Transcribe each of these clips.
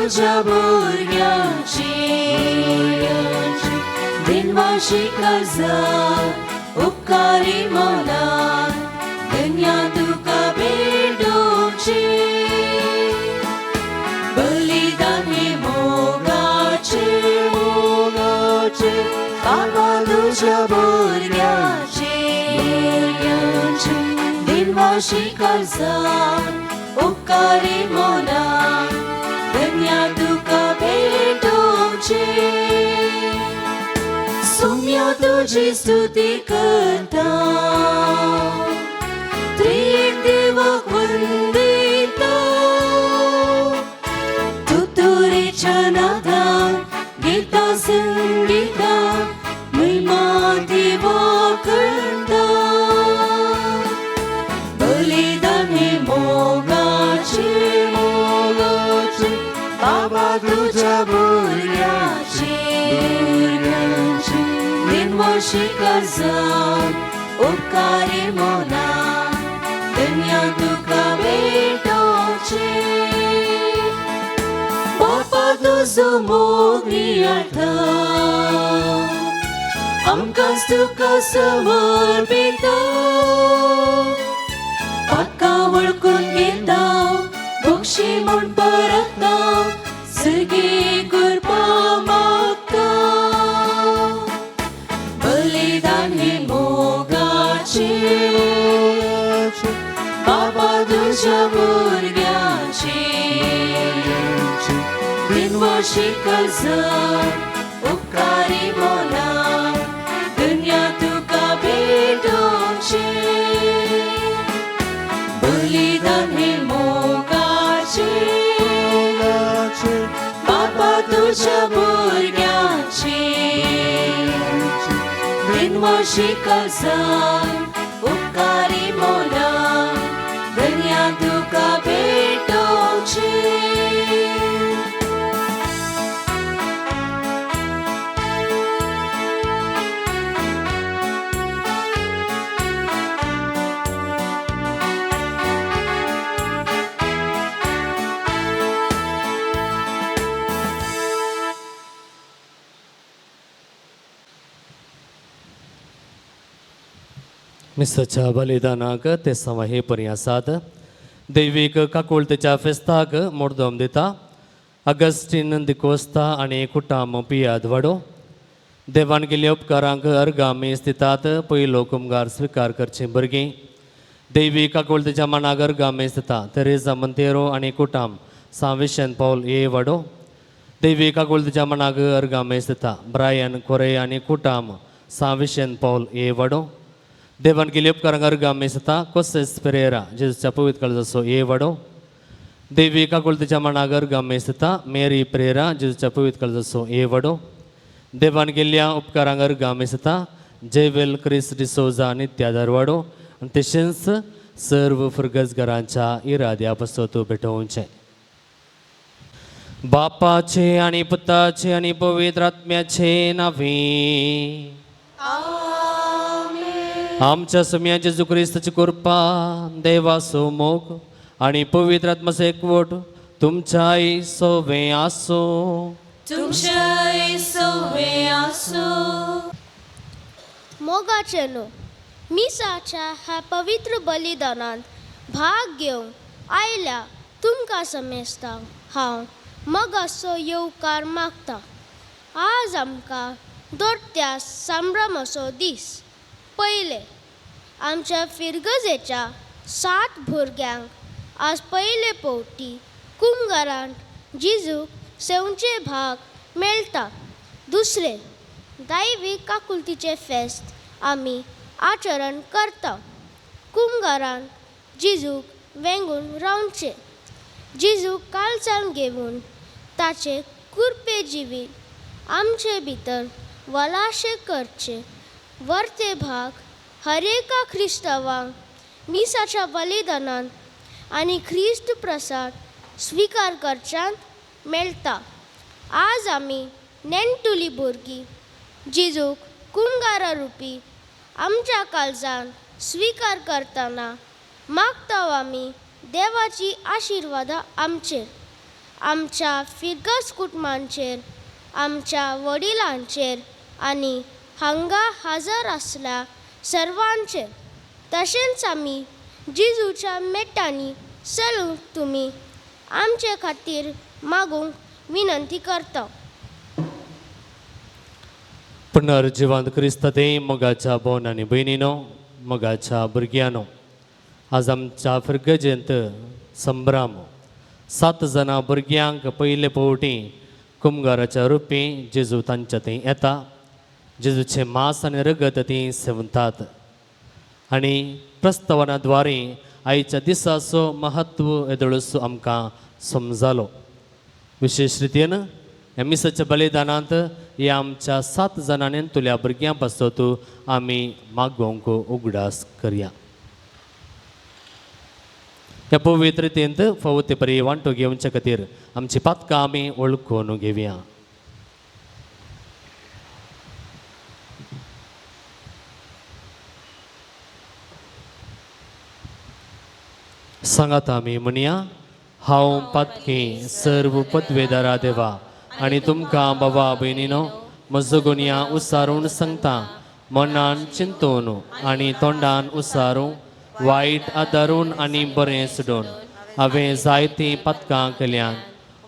तुझ्या भुरग्यांची दिनवाशी काळजात उपकारी मोला दुनिया तुका भेटोवची बलिदान हे मोगाचे बाबा तुझ्या भुरग्यांची दिनवाशी काळजात उपकारी मोला दुनिया तुका भेटोवची सुम्या तुझी स्तुती करता त्रिएक देवाक वंदिता तुतुरेच्या नादान गिता संगीता महिमा देवा करता बलिदान हे मोगाचे बाबा तुझ्या भुरग्यांची दिनवाशी काळजात उपकारी मोला दुनिया तुका भेटोवची बापा तुजो मोग नियाळटा आमकांच तुका समर्पिता पाका वळखून घेता बक्षी म्हूण परता सर्गी कृपा मागता बलिदान हे मोगाचे बाबा तुझ्या भुरग्यांची दिनवाशी काळजात उपकारी मोला दुनिया तुका भेटोवची बलिदान हे मोगाचे बाबा तुझ्या भुरग्यांची दिनवाशी काळजात उपकारी मोला दुनिया तुका भेटोवची मिसाच्या बलिदानाक ते समय पर्यासात दैवीक काकुळतेच्या फेस्ताक मोडदोम दिता अगस्टीन दिकोस्ता आनी कुटाम पियाद वडो देवान केल्ल्या उपकारांक अर्गामी स्थितात पयलो कुमगार स्वीकार करचे भुरगीं दैवीक काकुळतेच्या मनाक अर्गामी स्थिता तेरेजा मंतेरो आनी कुटाम सांविशन पौल ये वडो दैवीक काकुळतेच्या मनाक अर्गामी स्थिता ब्रायन कोरे आनी कुटाम सांविशन पौल ये वडो देवान केल्ल्या उपकारांक अर्गामी स्थिता कोसेस पेरेरा जेजूच्या पवित्र काळजाचो ये वडो दैवीक काकुळतेच्या मनाक अर्गामी स्थिता मेरी पेरेरा जेजूच्या पवित्र काळजाचो ये वडो देवान केल्ल्या उपकारांक अर्गामी स्थिता जेवेल क्रिस डिसोजा नित्यादार वडो आनी तशेंच सर्व फुरगजगारांच्या इराद्या पासत भेटोवचें बापाचे आनी पुताचे आनी पवित्र आत्म्याचे नांवी आमच्या सुम्या जेजू क्रिस्ताची कृपा देवाचो मोग आनी पवित्र आत्म्याचो एकवट तुमच्याय सोवे आसो तुमच्याय सोवे आसो मोगाचे न्हू मिसाच्या ह्या पवित्र बलिदानांत भाग घेवंक आयल्या तुमकां समेस्तां हांव मोगाचो येवकार मागता आज आमकां दोट्या संभ्रमाचो दीस पयले आमच्या फिरगजेच्या 7 भुरग्यांक आज पयले फावटी कुमगारांत जिजूक सेवचे भाग मेळटा दुसरे दैवीक काकुळतीचे फेस्त आमी आचरण करता कुमगारांत जिजूक वेंगून रावचे जिजूक काळजान घेवन ताचे कुरपे जिवीत आमचे भितर वलाशे करचे वर्ते भाग हरेका ख्रिस्तावांक मिसाच्या बलिदानांत आनी ख्रिस्त प्रसाद स्वीकार करच्यांत मेळटा आज आमी नेणटुली भुरगीं जिजूक कुमगारा रुपी आमच्या काळजान स्वीकार करतना मागता आमी देवाची आशिर्वादा आमचेर आमच्या फिगर्स कुटुंबांचेर, आमच्या वडिलांचेर आनी हांगा हजर आसल्या सर्वांचेर, तशेंच आमी जेजूच्या मेटांनी चलूंक तुमी आमचे खातीर मागूंक विनंती करता. पुनर्जिवंत क्रिस्त देव मोगाच्या भोवन आनी भयणीनो, मोगाच्या भुरग्यांनो, आज आमच्या फिरगजेंत संभ्रम 7 जाणां भुरग्यांक पयले फावटी कुमगाराच्या रुपी जेजू तांच्या थंय येता. जेजूचे मांस आनी रगत ती सेवतात आनी प्रस्तावनाद्वारे आयच्या दिसाचो महत्व येदोळसो आमकां समजालो. विशेष रितीन ह्या मिसाच्या बलिदानांत ह्या आमच्या 7 जाणांनी तुल्या भुरग्यां पासत आमी मागोवंक उगडास करया. ह्या पवित्र रितींत फावो ते परी वांटो घेवचे खातीर आमची पातकां आमी वळखून घेवया. सांगात आमी म्हणया, हांव पातकी सर्व पदवेदारा देवा आनी तुमकां बाबा भयणीनो म्हजो गुन्या उसारून सांगता. मनान चिंतून आनी तोंडान उसारून, वायट आदारून आनी बरें सोडून हांवें जायतीं पातकां केल्यान.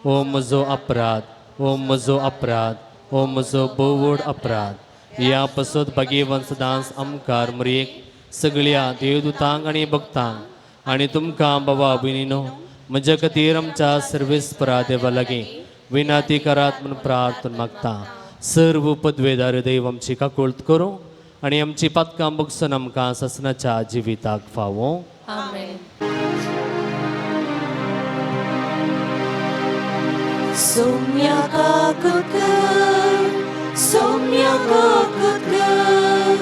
ओ म्हजो अपराध, ओ म्हजो अपराध, ओ म्हजो बोवड अपराध. ह्या पासत भाग्यवान सदांच आमकां मरेक सगळ्या देवदूतांक आनी भक्तांक आनी तुमकां बाबा भयणीनो म्हजे खातीर आमच्या सर्वेस्परा देवा लागीं विनंती करात म्हूण प्रार्थना मागता. सर्व पदवेदार देव आमची काकुळट करूं आनी आमची पातकां बगसून आमकां ससनाच्या जिविताक फावो. आमेन. Soumya काकुटकर, Soumya काकुटकर,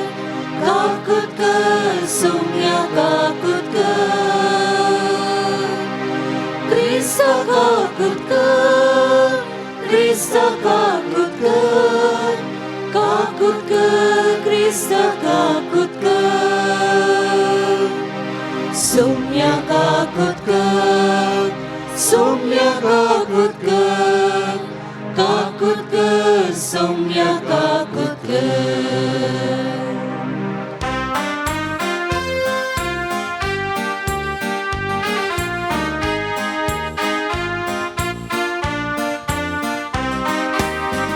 काकुटकर, Soumya काकुटकर. Krista kakutkar, Krista kakutkar, kakutkar, Krista kakutkar. Soumya kakutkar, Soumya kakutkar, kakutkar, Soumya kakutkar.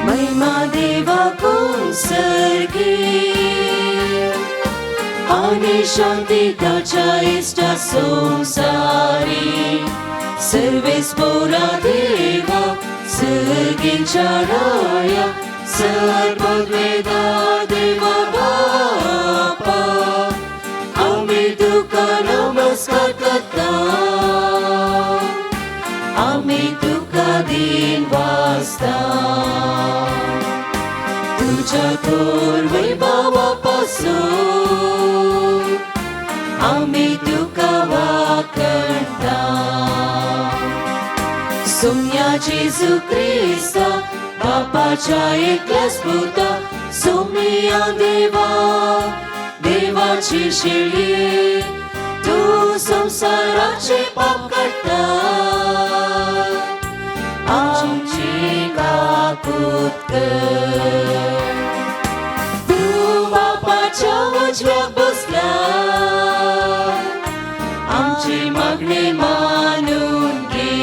महिमा देवा को सर्गे आणि शांती त्याच्या इष्टा संसारी. सर्वेस्पोरा देवा सर्गींच्या राया, सर्ववेदा देवा बापा. आम्ही तुका नमस्कार करता, आम्ही तुका दिन वाजता. तुझ्या थोर वैभवापासून आम्ही तुका वाकणता. सौम्या जेजू क्रिस्ता बापाच्या एकल्याच पुता. सौम्या देवा देवाची शेळी, तू संसाराचे पाप काढता. आमची काकुटकर, तू बापाच्या उजव्याक बसला. आमची मागणी मानून घे,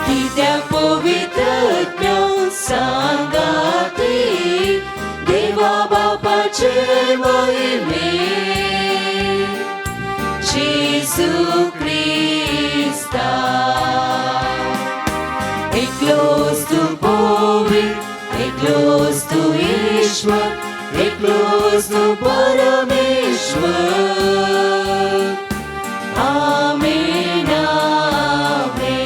कित्याक पवित्रज्ञ सांगाती देवा बापाचे महिमे. जेजू क्रिस्ता एकलोच तू पवित्र, एकलोच तू ईश्वर, एकलोच तू परमेश्वर. आमेन, आमेन.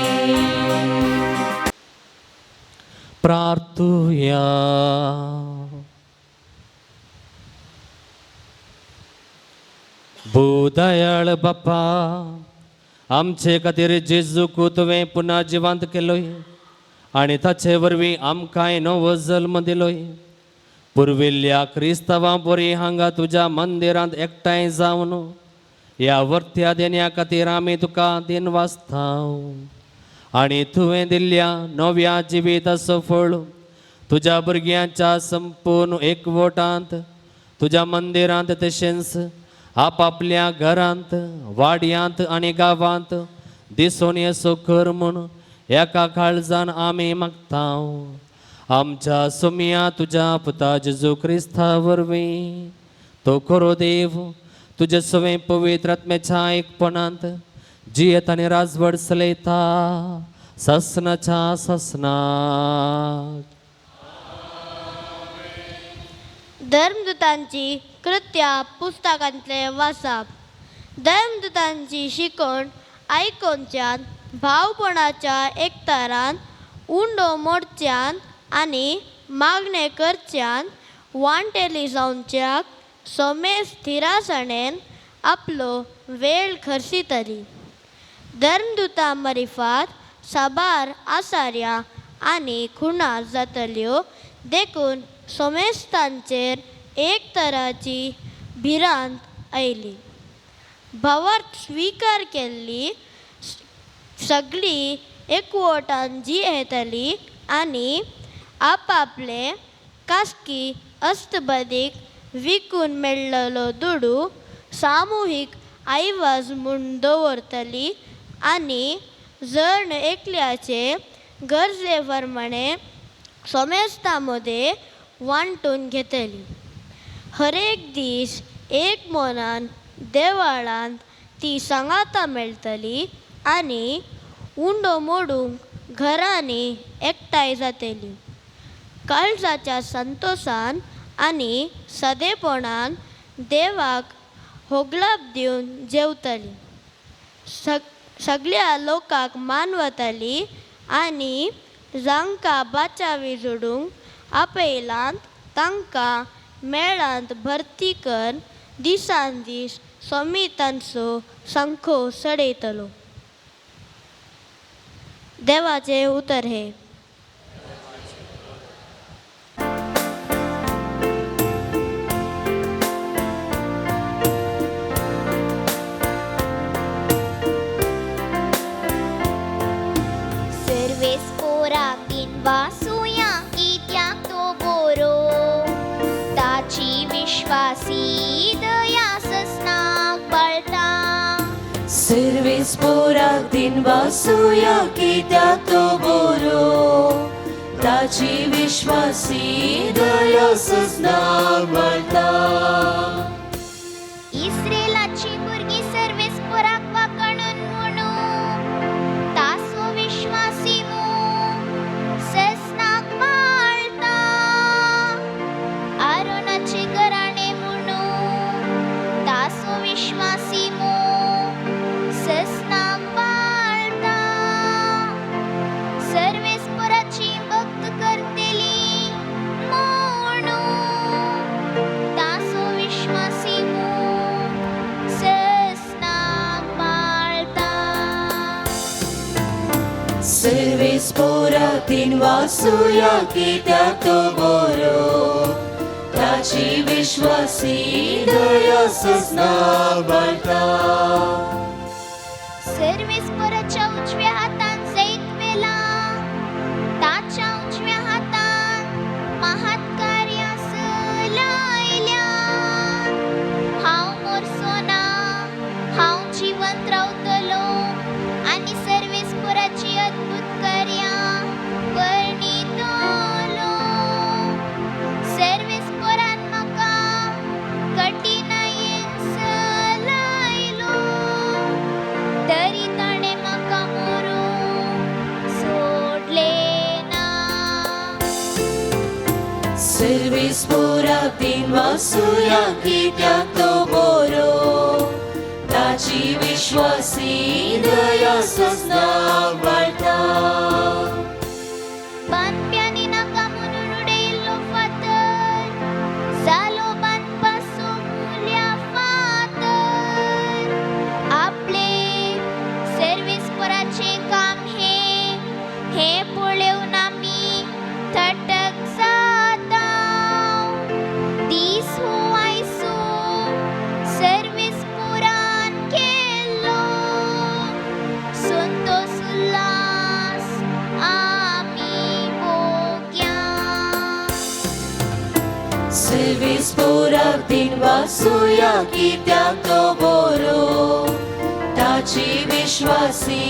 प्रार्थुया. भूदयाळ बापा, आमचे खातीर जेजूक तुवें पुन्हा जिवंत केलोय आनी ताचे वरवीं आमकांय नवो जल्म दिलोय. पुर्विल्ल्या क्रिस्तांवां बरी हांगा तुज्या मंदिरांत एकठांय जावन ह्या वर्त्या देण्या खातीर आमी तुका दिन वाजता. आणि तुवें दिल्ल्या नव्या जिविताचो फळ तुज्या भुरग्यांच्या संपूर्ण एकवटांत तुज्या मंदिरांत तशेंच आपापल्या घरांत वाड्यांत आनी गांवांत दिसून येसो कर म्हूण एका काळजान आमी मागता आमच्या सुमिया तुज्या पुता जेजू क्रिस्ता वरवीं तो खरो देव तुजे सवे पवित्र आत्म्याच्या एकपणांत जियेत आनी राजवड चलयता ससनाच्या ससनाक. धर्मदूतांची कृत्या पुस्तकांतले वाचप. धर्मदूतांची शिकवण आयकोनच्यान भावपणाच्या एकतारान उंडो मोडच्यान आनी मागणे करच्यान वांटेली जावच्याक सोमे स्थिरासणेन आपलो वेळ खर्चितली. धर्मदूता मरिफात साबार आसाऱ्या आनी खुणा जातल्यो देखून सोमेस्तांचेर एक तराची भिरांत आयली. भावार्थ स्वीकार केल्ली सगळी एकवटान जी येतली आनी आपापले कास्की अस्तबदीक विकून मेळ्ळलो दुडू सामुहीक आयवाज म्हूण दवरतली आनी जण एकल्याचे गरजे प्रमाणे सोमेस्ता मदें वांटून घेतली. हरेक दीस एक मनान देवाळांत ती सांगाता मेळटली आनी उंडो मोडूंक घरांनी एकठांय जातली. काळजाच्या संतोषान आनी सदेपणान देवाक होगलाप दिवन जेवतली. सगळ्या लोकांक मानवतली आनी जांकां बाचावी जोडूंक आपयलांत तांकां मेळांत भरती कर दिसान दीस सोमितांचो संखो सडयतलो. देवाचे उतर हे. सर्वेस पोराक दिन वासुया कित्याक तो बोरो ताची विश्वासी दया ससनाक बाळटा. सर्वेस पोराक दिन वासुया कित्याक तो बरो ताची विश्वासी दया ससनाक बाळटा. इस्रेलाची भुरगीं सर्वेस पोराक वाकणून म्हणू तासो विश्वासी ससनाक बाळटा. आरोनाचे घराणे म्हणू तासो विश्वासी ससनाक बाळटा. सर्वेस पोराची भक्त करतेली म्हणू तासो विश्वासी ससनाक बाळटा. सर्वेस पोराक दिन वासुया कित्याक तो बरो ताची विश्वासी दया ससनाक बाळटा. सर्वेस पोराच्या उजव्या हातान जैत वेला ताच्या उजव्या हातान महात कार्यास लायल्या. हांव मोरसो ना हांव जिवंत रावतलो आनी सर्वेस पोराची अद्भुत कार्यां वर्णितलो. सर्वेस पोरान म्हाका कठिनायेन लायलो तरी ताणें म्हाका मरूंक सोडले ना. सर्वेस पोराक दिन वासुया कित्याक तो बरो ताची विश्वासी दया ससनाक बाळटा. बांदप्यांनी नाका म्हणून उडयल्लो फातर जालो बांदपाचो मुल्या फातर. आपले सर्वेस पोराचे काम हे पळोवन आमी थटक जाता. दीस हो आयसो सर्वेस पोरान केल्लो पुराक दिन वाचूया कित्याक तो बरो ताची विश्वासी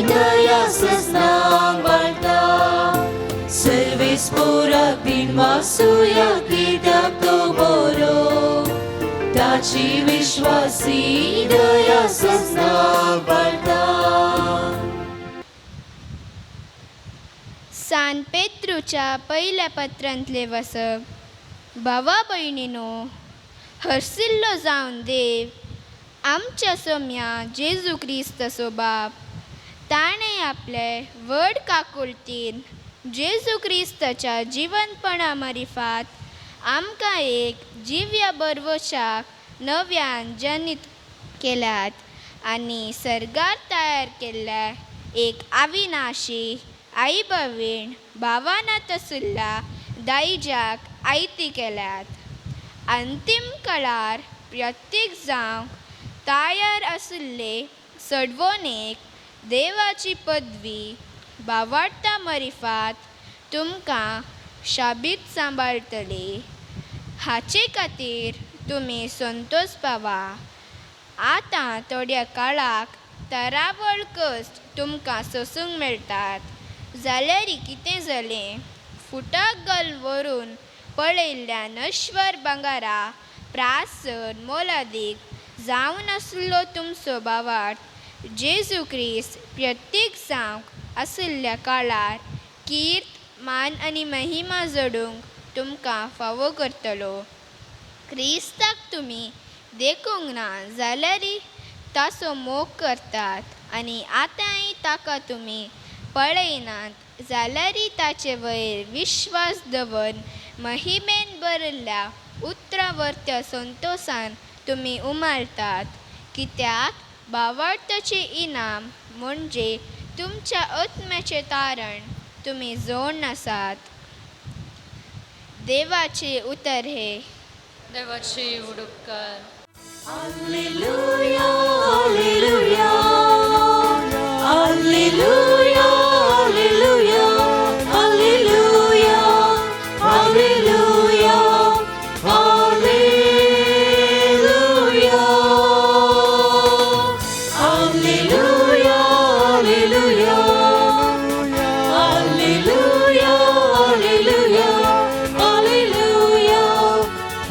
दया सस्नांग वाळटा सर्वीस पुराक दिन वाचूया कित्याक तो बरो ताची विश्वासी दया सस्नांग वाळटा. सान पेत्रूच्या पहिल्या पत्रांतले वसप. भावा भयणीनो, हरसिल्लो जावन देव आमच्या सोम्या जेजू क्रिस्तचो बाप ताणें आपले व्हड काकुळतीन जेजू क्रिस्ताच्या जिवंतपणा मरिफात आमकां एक जिव्या बरवशाक नव्यान जनित केल्यात आनी सर्गार तयार केल्ल्या एक अविनाशी आई भवीण भावानात आसुल्ल्या दायजाक आयती केल्यात. अंतीम काळार प्रत्येक जावं तयार आसुल्ले सडवणेक देवाची पदवी भावार्था मरिफात तुमकां शाबीत सांबाळटली. हाचे खातीर तुमी संतोश पावा. आतां थोड्या काळाक तरावळ कश्ट तुमकां सोसूंक मेळटात. जाल्यार कितें जालें? फुटाक घाल व्हरून पळयल्ल्या नश्वर भांगारा प्रासन मोलादीक जावन आसलो तुमचो भावार्थ जेजू क्रिस्त प्रत्येक जावंक आसुल्ल्या काळार कीर्त मान आनी महिमा जोडूंक तुमकां फावो करतलो. क्रिस्ताक तुमी देखूंक ना जाल्यार ताचो मोग करतात आनी आतांय ताका तुमी पळयनात जाल्यार ताचे वयर विश्वास दवरून महिमेन भरिल्ल्या उतरावर्त्या संतोशान तुमी उमाळटात. कित्याक भावार्थाचें इनाम म्हणजे तुमच्या आत्म्याचें तारण तुमी जोडून आसात. देवाचे उतर हे. देवाचे उडुपकार. हालेलुया हालेलुया हालेलुया हालेलुया हालेलुया हालेलुया हालेलुया हालेलुया हालेलुया हालेलुया हालेलुया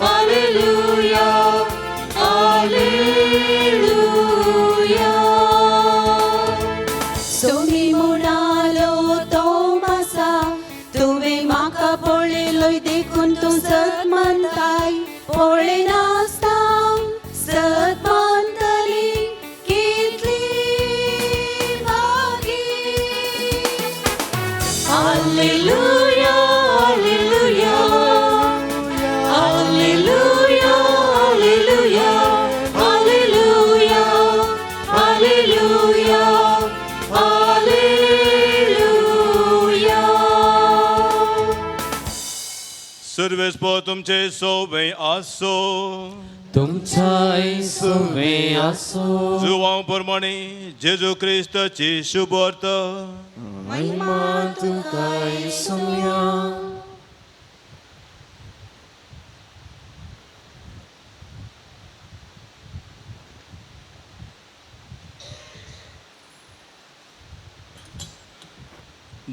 हालेलुया हालेलुया. सोमी म्हणालो तोमासा तुवें म्हाका पळयलोय देखून तूं सत मानताय. पळय नासता सत मानतली कितली भागी. हालेलुया हालेलुया हालेलुया हालेलुया हालेलुया हालेलुया. सर्वेस्पो तुमचे सोबे आसो. तुमचाय सुमे आसो. जुवां प्रमाणे जेजू क्रिस्ताची शुभर्थ. महिमा तुकाय सुम्या.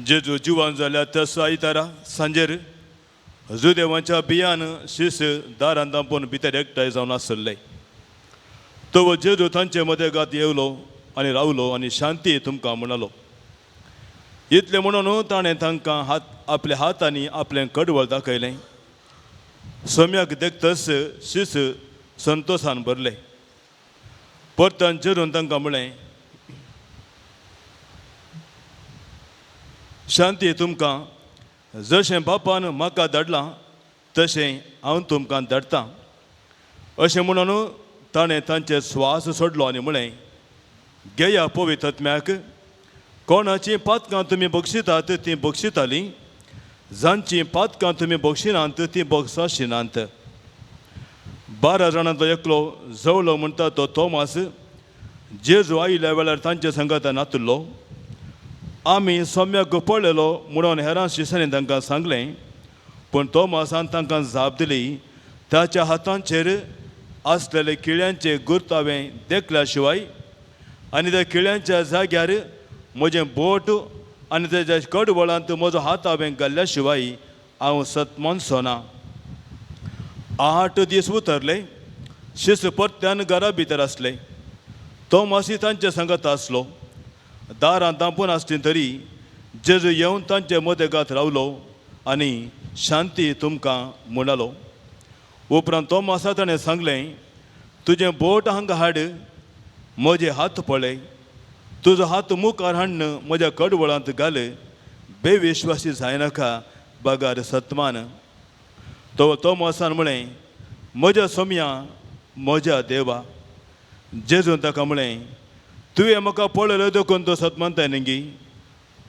जेजू जिवान जाल्या त्या आयतारा सांजेर हजू देवाच्या बियान शिस दारान दांपोवन भितर एकठांय जावन आसले. तो जेजू तांचे मदेगात येवलो आनी रावलो आनी शांती तुमकां म्हणलो. इतलें म्हणून ताणें तांकां आपल्या हातांनी आपलें कडवळ दाखयलें. सोम्याक देखतस शिस संतोशान भरलें. परतन जेजून तांकां म्हळें, शांती तुमकां. जशें बापान म्हाका धाडलां तशें हांव तुमकां धाडटां. अशें म्हणून ताणें तांचे स्वास सोडलो आनी म्हळें, घेया पवित्र आत्म्याक. कोणाचीं पातकां तुमी बक्षितात तीं बक्षितालीं, जांचीं पातकां तुमी बक्षिनात तीं बक्षाशिनात. 12 जाणांचो एकलो जवलो म्हणटा तो तोमास जेजू आयिल्ल्या वेळार तांचे संगत नातुल्लो. आमी सोम्याक पळयलो म्हणून हेरां शिश्यांनी तांकां सांगलें. पूण तोमासान तांकां जाप दिली, ताच्या हातांचेर असलेले किळ्यांचे गुर्त हांवें देखल्या शिवाय आनी त्या किळ्यांच्या जाग्यार म्हजें बोट आनी तेज्या कडवळांत म्हजो हात हांवें घाल्ल्या शिवाय हांव सतमनसो ना. 8 दीस उतरले. शिस परत्यान घरा भितर आसले. तो मासी तांचे सांगत आसलो. दारां धांपून आसली तरी जेजू येवन तांचे मदेगांत रावलो आनी शांती तुमकां म्हणलो. उपरांत तो मासा ताणें सांगलें, तुजें बोट हांगा हाड, म्हजे हात पळय, तुजो हात मुखार हाडून म्हज्या कडवळांत घाल, बेविश्वासी जायनाका बागार सतमान. तो मासान म्हळें, म्हज्या सोम्या, म्हज्या देवा. जेजून ताका म्हळें, तुवें म्हाका पळयलो देखून तो सतमानताय न्ही,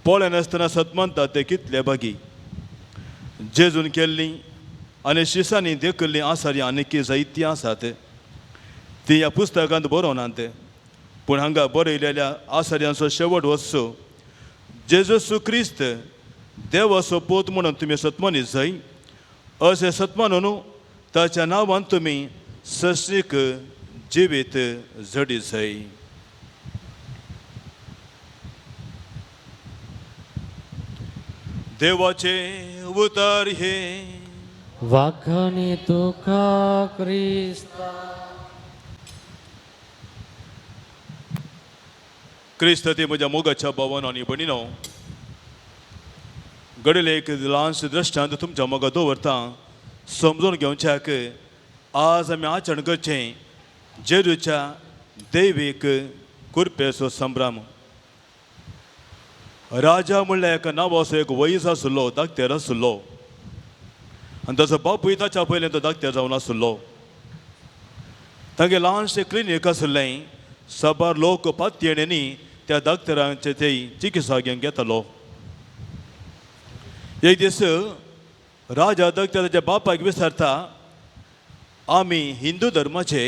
पळय नासतना सतमानता ते कितले बागी. जेजून केल्लीं आनी शिसांनी देखल्लीं आसारीं आनीक जायतीं आसात. ती ह्या पुस्तकांत बरोवनात, पूण हांगा बरयलेल्या आसाऱ्यांचो शेवट वचो. जेजू क्रिस्त देवाचो पोत म्हणून तुमी सतमानीत जाय, अशें सतमानून ताच्या नांवान तुमी सश्रीक जिवीत जडीत जाय. देवाचे उतर हे वाखाणी तुका क्रिस्ता. क्रिस्त ते म्हज्या मोगाच्या भावान आनी भणीनो, घडयले एक ल्हानशें दृश्टांत तुमच्या मोगा दवरता समजून घेवच्याक आज आमी आचरण करचें जेजूच्या दैवीक कुरपेचो संभ्रम. राजा म्हणल्यार एका नांवाचो एक वैज आसलो, धाकटेर आसलो, आनी ताचो बापूय ताच्या पयलीं तो धाकटेर जावन आसलो. तांगे ल्हानशें क्लिनीक आसलें. सबार लोक पातयेणींनी त्या धाकटेरांचे थंय चिकित्सा घेवंक येतालो. एक दीस राजा धाकटेर ताच्या बापायक विचारता, आमी हिंदू धर्माचे,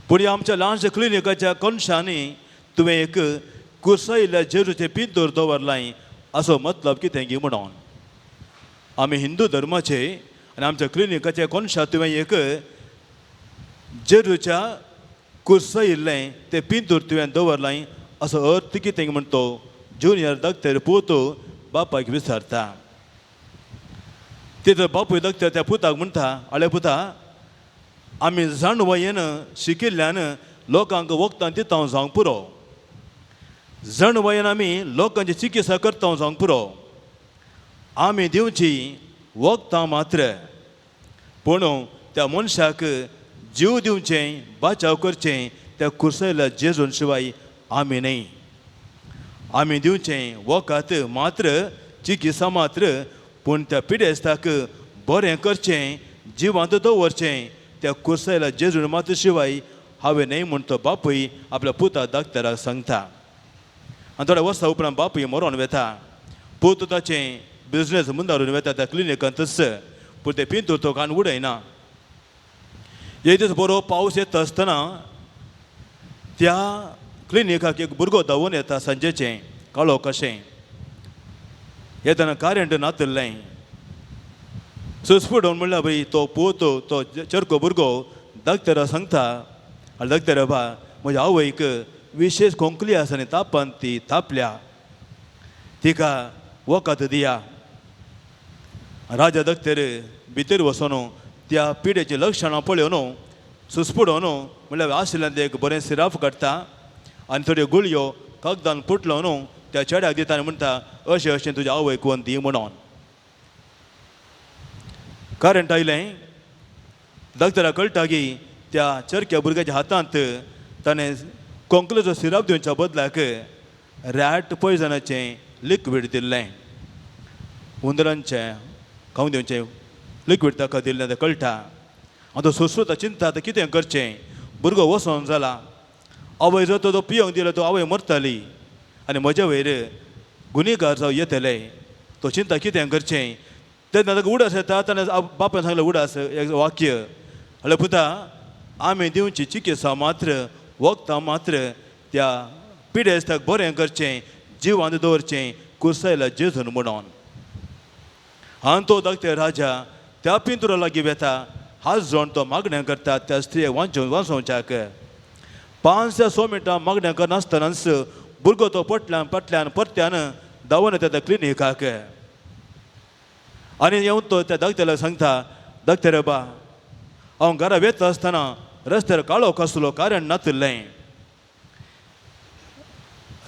पूण आमच्या ल्हानशा क्लिनिकाच्या कोनशांनी तुवें एक कुसायिल्ल्या जेजूचे पिंतूर दवरलाय, असो मतलब कितें गी म्हणून. आमी हिंदू धर्माचे आनी आमच्या क्लिनिकाच्या कोनशा तुवें एक जेजूच्या कुसायिल्लें तें पिंतूर तुवें दवरलाय, असो अर्थ कितें म्हण तो जुनियर धाकटेर पूत बापायक विचारता. तिथं बापूय धाकटेर त्या पुताक म्हणटा, आळे पुता, आमी जाणवयेन शिकिल्ल्यान लोकांक वखदां दिता जावंक पुरो, जाणवयेन आमी लोकांची चिकित्सा करता जावंक पुरो, आमी दिवची वखदां मात्र, पूण त्या मनशाक जीव दिवचें, बाचाव करचें त्या कुसायल्या जेजून शिवाय आमी न्ही. आमी दिवचें वखद मात्र, चिकित्सा मात्र, पूण त्या पिडेस्ताक बरें करचें, जिवांत दवरचें त्या कुसायल्या जेजून मात्र शिवाय हांवें न्ही म्हूण तो बापूय आपल्या पुता धाकटेराक सांगता. आनी थोड्या वर्सां उपरांत बापूय मरोन वेता. पूत ताचें बिजनेस मुंदारून वेता त्या क्लिनिकांतच, पूण तें पिंतूर तो कान उडयना. एक दीस बरो पावस येता आसतना त्या क्लिनिकाक एक भुरगो धांवून येता सांजेचें, काळो कशें. येतना कारेंट नातल्लें. सुस्फुडोवन म्हणल्यार भाई तो पूत, तो चरको भुरगो धाकटेरा सांगता, आनी धाकटेरा बा, म्हज्या आवयक विशेश खोंकली आसा आनी तापान ती तापल्या, तिका वखद दिया. राजा धाकटेर भितर वचून त्या पिडेची लक्षणां पळोवन सुस्फुडोवन म्हणल्यार आशिल्ल्यान एक बरें सिराप काडटा आनी थोड्यो गुळयो कागदान पुटलोवन त्या चेड्याक दिता आनी म्हणटा, अशें अशें तुज्या आवयक व्हरून दी म्हणून. करंट आयलें. धाकटेराक कळटा की त्या चरक्या भुरग्याच्या हातांत ताणें कोंकलेचो सिराप दिवच्या बदलाक रॅट पॉयजनाचें लिक्वीड दिल्लें, हुंदरांचें खावून दिवचें लिक्वीड ताका दिल्लें तें कळटा. आनी तो सुस्रुता चिंता आतां कितें करचें. भुरगो वसोन जाला. आवय जर तो पियोंक दिलो तो आवय मरतली आनी म्हज्या वयर गुन्हेगार जावं येतले. तो चिंता कितें करचें. तेन्ना ताका उडास येता. ताणें बापायन सांगलें उडास एक वाक्य, आल्या पुता, आमी दिवची चिकित्सा मात्र, वखदां मात्र त्या पिडेस्ताक बरें करचें, जिवांत दवरचें कुसायल्या जेजून म्हणून. आनी तो धाकटे राजा त्या पिंतुरा लागीं वेता हात जोडून तो मागण्या करता त्या स्त्रियेक वाचोवच्याक 5 ते 6 मिनटां मागण्या करनासतनाच भुरगो तो पटल्यान परत्यान धांवन येता त्या क्लिनिकाक आनी येवन तो त्या दागतेला सांगता दागते रे बा हांव घरा वेता आसतना रस्त्यार काळो कसलो कारण नातलें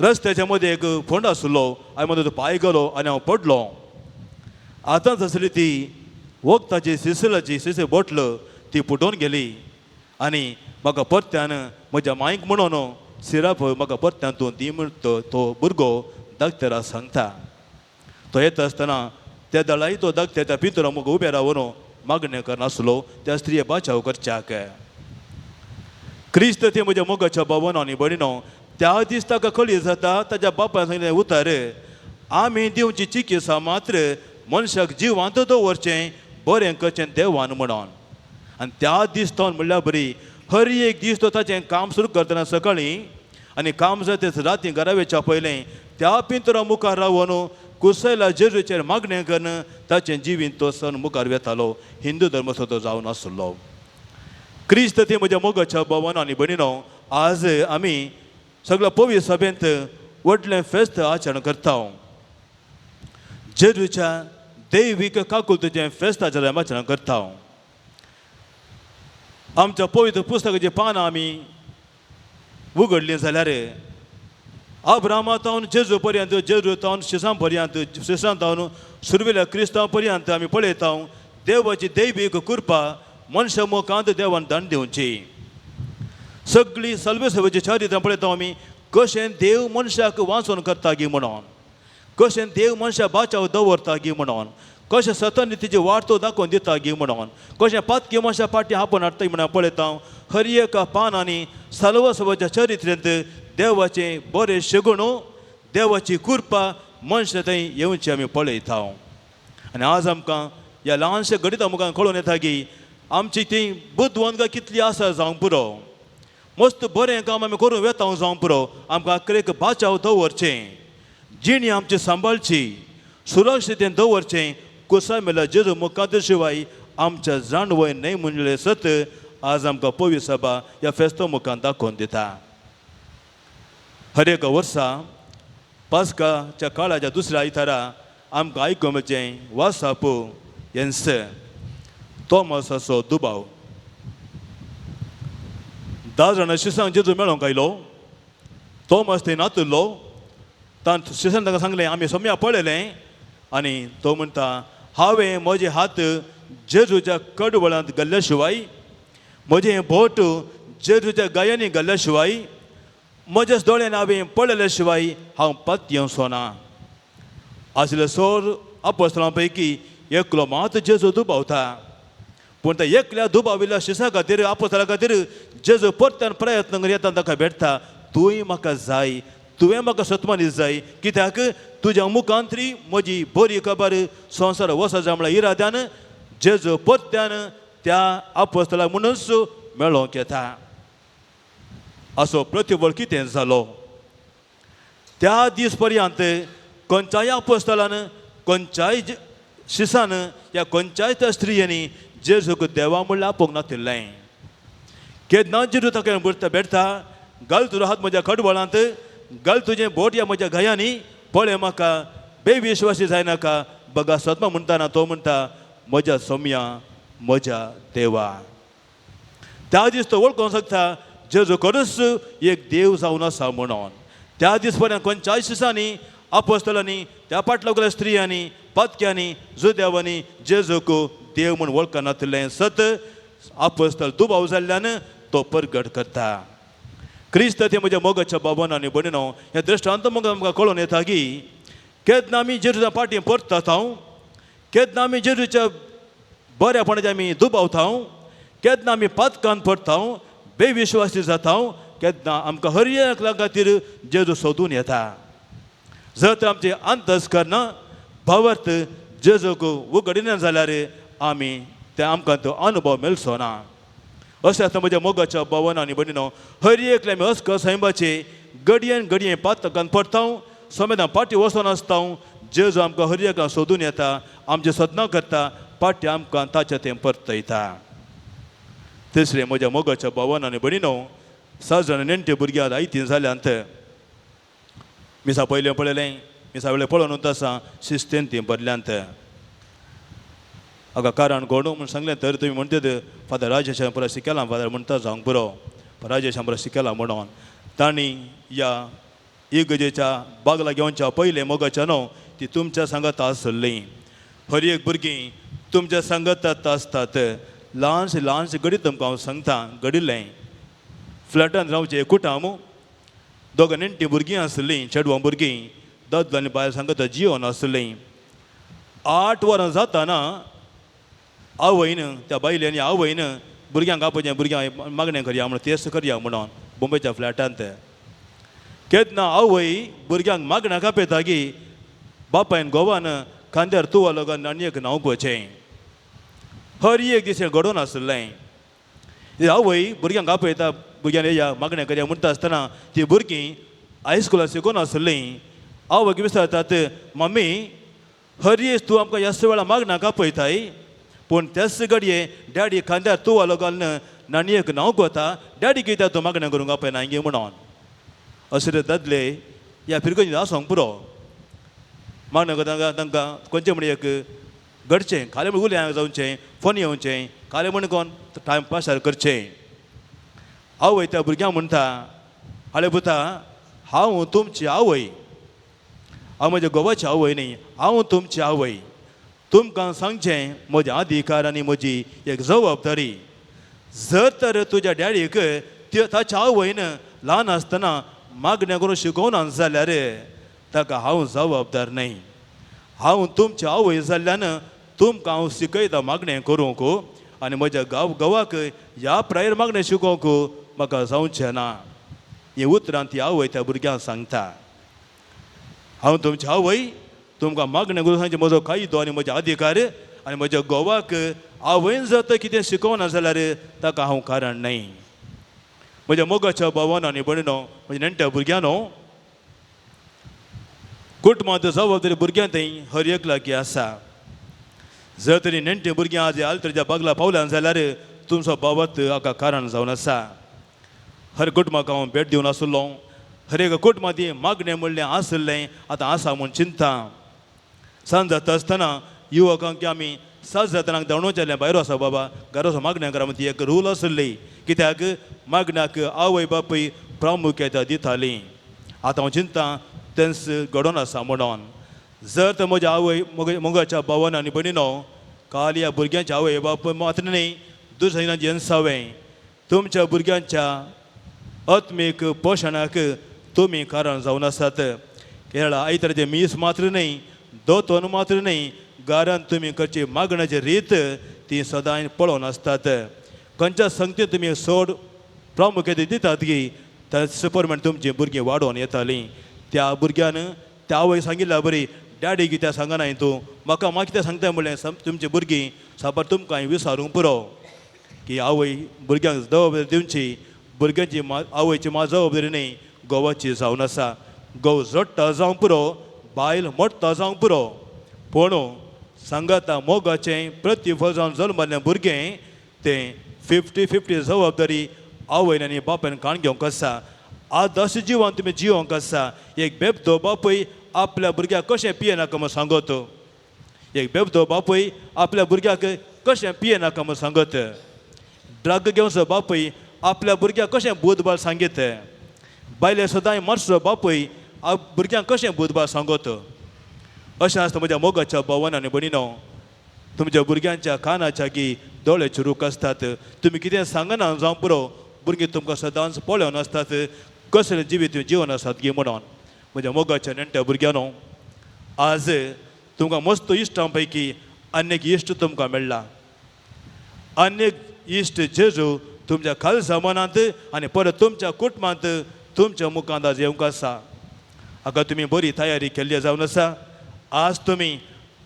रस्त्याच्या मदीं एक फोंड आसलो हांवें मदीं तो पांय गेलो आनी हांव पडलो आतांच आसली ती वखदाची सिसल बोटल ती फुटोवन गेली आनी म्हाका परत्यान म्हज्या मांयक म्हणून सिरप म्हाका परत्यान तूं दी म्हण तो भुरगो दागतेरा सांगता तो येता आसतना त्या दळाई तो दागते त्या भितर म्हाका उबे रावन मागणें करनासलो त्या स्त्रिये बाचाव करच्याक क्रिस्त ती म्हज्या मोगाच्या भावानो आनी भयणीनो त्या दीस ताका कळी जाता ताच्या बापायन सांगलें उतर आमी दिवची चिकित्सा मात्र मनशाक जिवांत दवरचें बरें करचें देवान म्हणून आनी त्या दीस तो म्हणल्यार बरी हर एक दीस तो ताचें काम सुरू करतना सकाळीं आनी काम जाता राती घरा वेच्या पयलें त्या पिंतरा मुखार रावन कुसयला जेजूचेर मागणें करून ताचें जिवीन तो सण मुखार वेतालो हिंदू धर्माचो तो जावन आसलो क्रिस्त ती म्हज्या मोगाच्या भावानो आनी भयणीनो आज आमी सगळ्या पवित्र सभेंत व्हडलें फेस्त आचरण करता जेजूच्या दैवीक काकुलतेचें फेस्ताचें आचरण करता आमच्या पवित्र पुस्तकाची पानां आमी उगडलीं जाल्यार अब्रामा तावन जेजू पर्यंत जेजू तावन शिसां पर्यंत शिसां तावन सुरविल्या क्रिस्तांव पर्यंत आमी पळयता देवाची दैवीक कृपा मनशा मुखांत देवान दान दिवची सगळी सलभेसभेची चरित्रां पळयता आमी कशें देव मनशाक वाचून करता गी म्हणून कशें देव मनशा बाचाव दवरता गी म्हणून कशें सतन तिची वाट दाखोवन दिता गी म्हणून कशें पातकी मनशा पाटी आपण हाडटा म्हणून पळयता हर एका पानांनी सलभेसभेच्या चरित्रेंत देवाचें बरें शेगूण देवाची कृपा मनशां थंय येवची आमी पळयता आनी आज आमकां ह्या ल्हानशे घडीत आमकां कळून येता की आमची ती बुद्धवंत कितली आसा जावंक पुरो मस्त बरें काम आमी करूं वेता जावंक पुरो आमकां आख्रेक बाचाव दवरचें जिणी आमची सांबाळची सुरक्षितेन दवरचें कुसाय मेला जेजू मुखार शिवाय आमच्या जाणवय न्हय म्हणलें सत आज आमकां पवित्र सभा ह्या फेस्तो मुखार दाखोवन दिता हर एक वर्सा पास्काच्या काळाच्या दुसऱ्या आयतारा आमकां आयकूंक मेळचें वासापू येन्स तोमासाचो दुबाव 10 जाणां शिसांक जेजू मेळोंक आयलो तोमास थंय नातुल्लो ताणें शिसान ताका सांगलें आमी सोम्या पळयलें आनी तो म्हणटा हांवें म्हजे हात जेजूच्या कडवळांत घाल्ल्या शिवाय म्हजें बोट जेजूच्या गायांनी घाल्ल्या शिवाय म्हज्याच दोळ्यान हांवें पळयल्या शिवाय हांव पत येवचो ना आसले सोर अपोस्तलां पैकी एकलो मात जेजू दुबावता पूण त्या एकल्या दुबाविल्ल्या शिसा खातीर अपोस्तला खातीर जेजू परत्यान प्रयत्न करून येता ताका भेटता तुवें म्हाका जाय तुवें म्हाका सत्मानीत जाय कित्याक तुज्या मुखांतरी म्हजी बरी खबर संवसार वचत म्हळ्यार इराद्यान जेजू परत्यान त्या अपोस्तलाक म्हणूनच मेळोंक येता असो प्रतिबळ कितें जालो त्या दीस पर्यंत खंयच्याय अपोस्तलान खंयच्याय शिसान या खंयच्याय त्या स्त्रियेनी जेजूक देवा म्हणल्यार आपोवंक नातिल्लें केन्ना जेजू ताका भेटता घाल तुजो हात म्हज्या कडवळांत घाल तुजें बोट ह्या म्हज्या गायांनी पळय म्हाका बेविश्वासी जायनाका बगा सत्मा म्हणटाना तो म्हणटा म्हज्या सोम्या म्हज्या देवा त्या दीस तो वळखूंक शकता जेजू खरोच एक देव जावन आसा म्हणून त्या दीस पर्यंत खंयच्याय शिसांनी अपोस्तलांनी त्या फाटल्या स्त्रियांनी पातक्यांनी जुदेवांनी जेजूक देव म्हूण वळखनातलें सत अपोस्तल दुबाव जाल्ल्यान तो परगट करता क्रिस्त ते म्हज्या मोगाच्या बाबान आनी भयणीनो ह्या दृश्टांत आमकां कळून येता की केन्ना आमी जेजूच्या पाटी परतात केन्ना आमी जेजूच्या बऱ्यापणाचे आमी दुबावता केन्ना आमी पातकान पडटा बेविश्वासी जाता केन्ना आमकां हर एक खातीर जेजू सोदून येता जर तर आमचे अंतस्करण भावार्थ जेजूक उगडिना जाल्यार आमी ते आमकां तो अनुभव मेळचो ना अशें आतां म्हज्या मोगाच्या भावान आनी भयणीनो हर एकले आमी अस्क सैमाचे घडयेन घडये पातकान पडटा सोमेदां पाटी वचून आसता जेजू आमकां हर एक सोदून येता आमचे सदनां करता पाटी आमकां ताचे तें परतयता तिसरें म्हज्या मोगाच्या भावान आनी भयणीनो 6 जाण नेणटे भुरग्यां आयतीं जाल्यांत मिसा पयलें पळयलें मिसा वेळें पळोवन वता आसा शिस्तेन तीं भरल्यांत हाका कारण कोण म्हूण सांगलें तर तुमी म्हणटात फादर राजेश परत शिकला फादर म्हणटा जावंक पुरो राजेश परत शिकला म्हणून तांणी ह्या इगजेच्या बागला घेवनच्या पयलें मोगाच्या न्हू ती तुमच्या सांगात आसलीं हर एक भुरगीं तुमच्या सांगात आसतात ल्हानशें घडी तुमकां हांव सांगता घडिल्लें फ्लॅटान रावचें एकूटाम दोगां नेणटीं भुरगीं आसलीं चेडवां भुरगीं दादलो आनी बायल सांगात जियोन आसलीं 8 वरां जाताना आवयन त्या बायलेन आवयन भुरग्यांक आपोवचें भुरग्यांक मागणें करया म्हणून तेस्त करया म्हणून मुंबयच्या फ्लॅटांत केन्ना आवय भुरग्यांक मागण्याक आपयतागी बापायन गोवान खांद्यार तुवा लोकांक नाणयेक न्हांवपाचें हर एक दिसा घडोवन आसलें आवय भुरग्यांक आपयता भुरग्यांक येया मागणें करया म्हणटा आसतना ती भुरगीं हायस्कुलान शिकून आसलीं आवयक विचारतात मम्मी हर एक तूं आमकां ह्या वेळा मागण्याक आपयताय पूण तेच घडये डॅडी खांद्यार तुवा लोकांक नाणयेक न्हांवक वता डॅडी कित्याक तूं मागणें करूंक आपयना हिंगे म्हणून अशें दादले ह्या फिरकोन आसोंक पुरो मागणें करता तांकां खंयचे म्हण एक घडचें खालें म्हण उलयां जावचें फोन येवचें खालें म्हण कोण टायमपास करचें आवय त्या भुरग्यांक म्हणटा हाळे पुता हांव तुमची आवय हांव म्हज्या घोवाची आवय न्ही हांव तुमची आवय तुमकां सांगचें म्हजे अधिकार आनी म्हजी एक जबाबदारी जर तर तुज्या डॅडीक ताच्या आवयन ल्हान आसतना मागणें करून शिकोवना जाल्यार ताका हांव जबाबदार न्हय हांव तुमची आवय जाल्ल्यान तुमकां हांव शिकयता मागणें करूंक आनी म्हज्या घोवाक ह्या प्रायर मागणें शिकोवंक म्हाका जावचें ना ही उतरां ती आवय त्या भुरग्यांक सांगता हांव तुमची आवय तुमकां मागणें करून सांगचें म्हजो कायदो आनी म्हजे अधिकार आनी म्हज्या घोवाक आवयन जर तर कितें शिकोवना जाल्यार ताका हांव कारण न्हय म्हज्या मोगाच्या भावान आनी भयणीनो म्हज्या नेणट्या भुरग्यांनो कुटुंबांत जबाबदारी भुरग्यां थंय हर एक लागी आसा जर तरी नेणटे भुरगीं आज आल्तरीच्या बागला पावल्यान जाल्यार तुमचो बाबत हाका कारण जावन आसा हर कुटुंबाक हांव भेट दिवन आसलो हर एक कुटुंबांत मागणें म्हणलें आसलें आतां आसा म्हूण चिंता सांज जाता आसतना युवकांक आमी 7 जातनाक दवणोवचें भायर आसा बाबा घरा मागण्या करा ती एक रूल आसली कित्याक मागण्याक आवय बापूय प्रामुख्यता दितालीं आतां हांव चिंता तेंच घडोवन आसा म्हणून जर तर म्हज्या आवय मोगाच्या भावान आनी भयणीनो काल ह्या भुरग्यांच्या आवय बापूय मात्र न्ही दुसऱ्या जेन्सावें तुमच्या भुरग्यांच्या आत्मीक पोशणाक तुमी कारण जावन आसात केरळा आयतराचे मीस मात्र न्ही दोतोन मात्र न्ही घरांत तुमी करची मागण्याची रीत ती सदांच पळोवन आसतात खंयच्या संगतीन तुमी चड प्रामुख्यता दितात की त्याच प्रमाणे तुमचीं भुरगीं वाडोवन येतालीं त्या भुरग्यान त्या आवय सांगिल्ल्या बरी डॅडी कित्याक सांगना तूं म्हाका कितें सांगता म्हणलें तुमचीं भुरगीं सापर तुमकां विचारूंक पुरो की आवय भुरग्यांक जबाबदारी दिवची भुरग्यांची आवयची जबाबदारी न्ही घोवाची जावन आसा घोव जोडटा जावं पुरो बायल मोडटा जावं पुरो पूण सांगाता मोगाचें प्रतिफळ जावन जल्मल्लें भुरगें तें 50-50 जबाबदारी आवयन आनी बापायन काण घेवंक आसा आज अशें जिवन तुमी जिवंक आसा एक बेबदो बापूय आपल्या भुरग्याक कशें पियेनाका म्हूण सांगत एक बेबदो बापूय आपल्या भुरग्याक कशें पियेनाका म्हूण सांगत ड्रग घेवचो बापूय आपल्या भुरग्याक कशें बुधबार सांगीत बायले सदांच मातसो बापूय भुरग्यांक कशें बुधबार सांगत अशें आसता म्हज्या मोगाच्या भावान आनी भयणीनो तुमच्या भुरग्यांच्या कानाच्या की दोळे चुरूक आसतात तुमी कितें सांगना जावं पुरो भुरगीं तुमकां सदांच पळोवन आसतात कसलें जिवीत जिवन आसात गी म्हणून म्हज्या मोगाच्या नेणट्या भुरग्यांनो आज तुमकां मस्त इश्टां पैकी आनीक इश्ट तुमकां मेळ्ळा आनीक इश्ट जेजू तुमच्या खालसा मनांत आनी परत तुमच्या कुटुंबांत तुमच्या मुखांत आज येवंक आसा हाका तुमी बरी तयारी केल्ली जावन आसा आज तुमी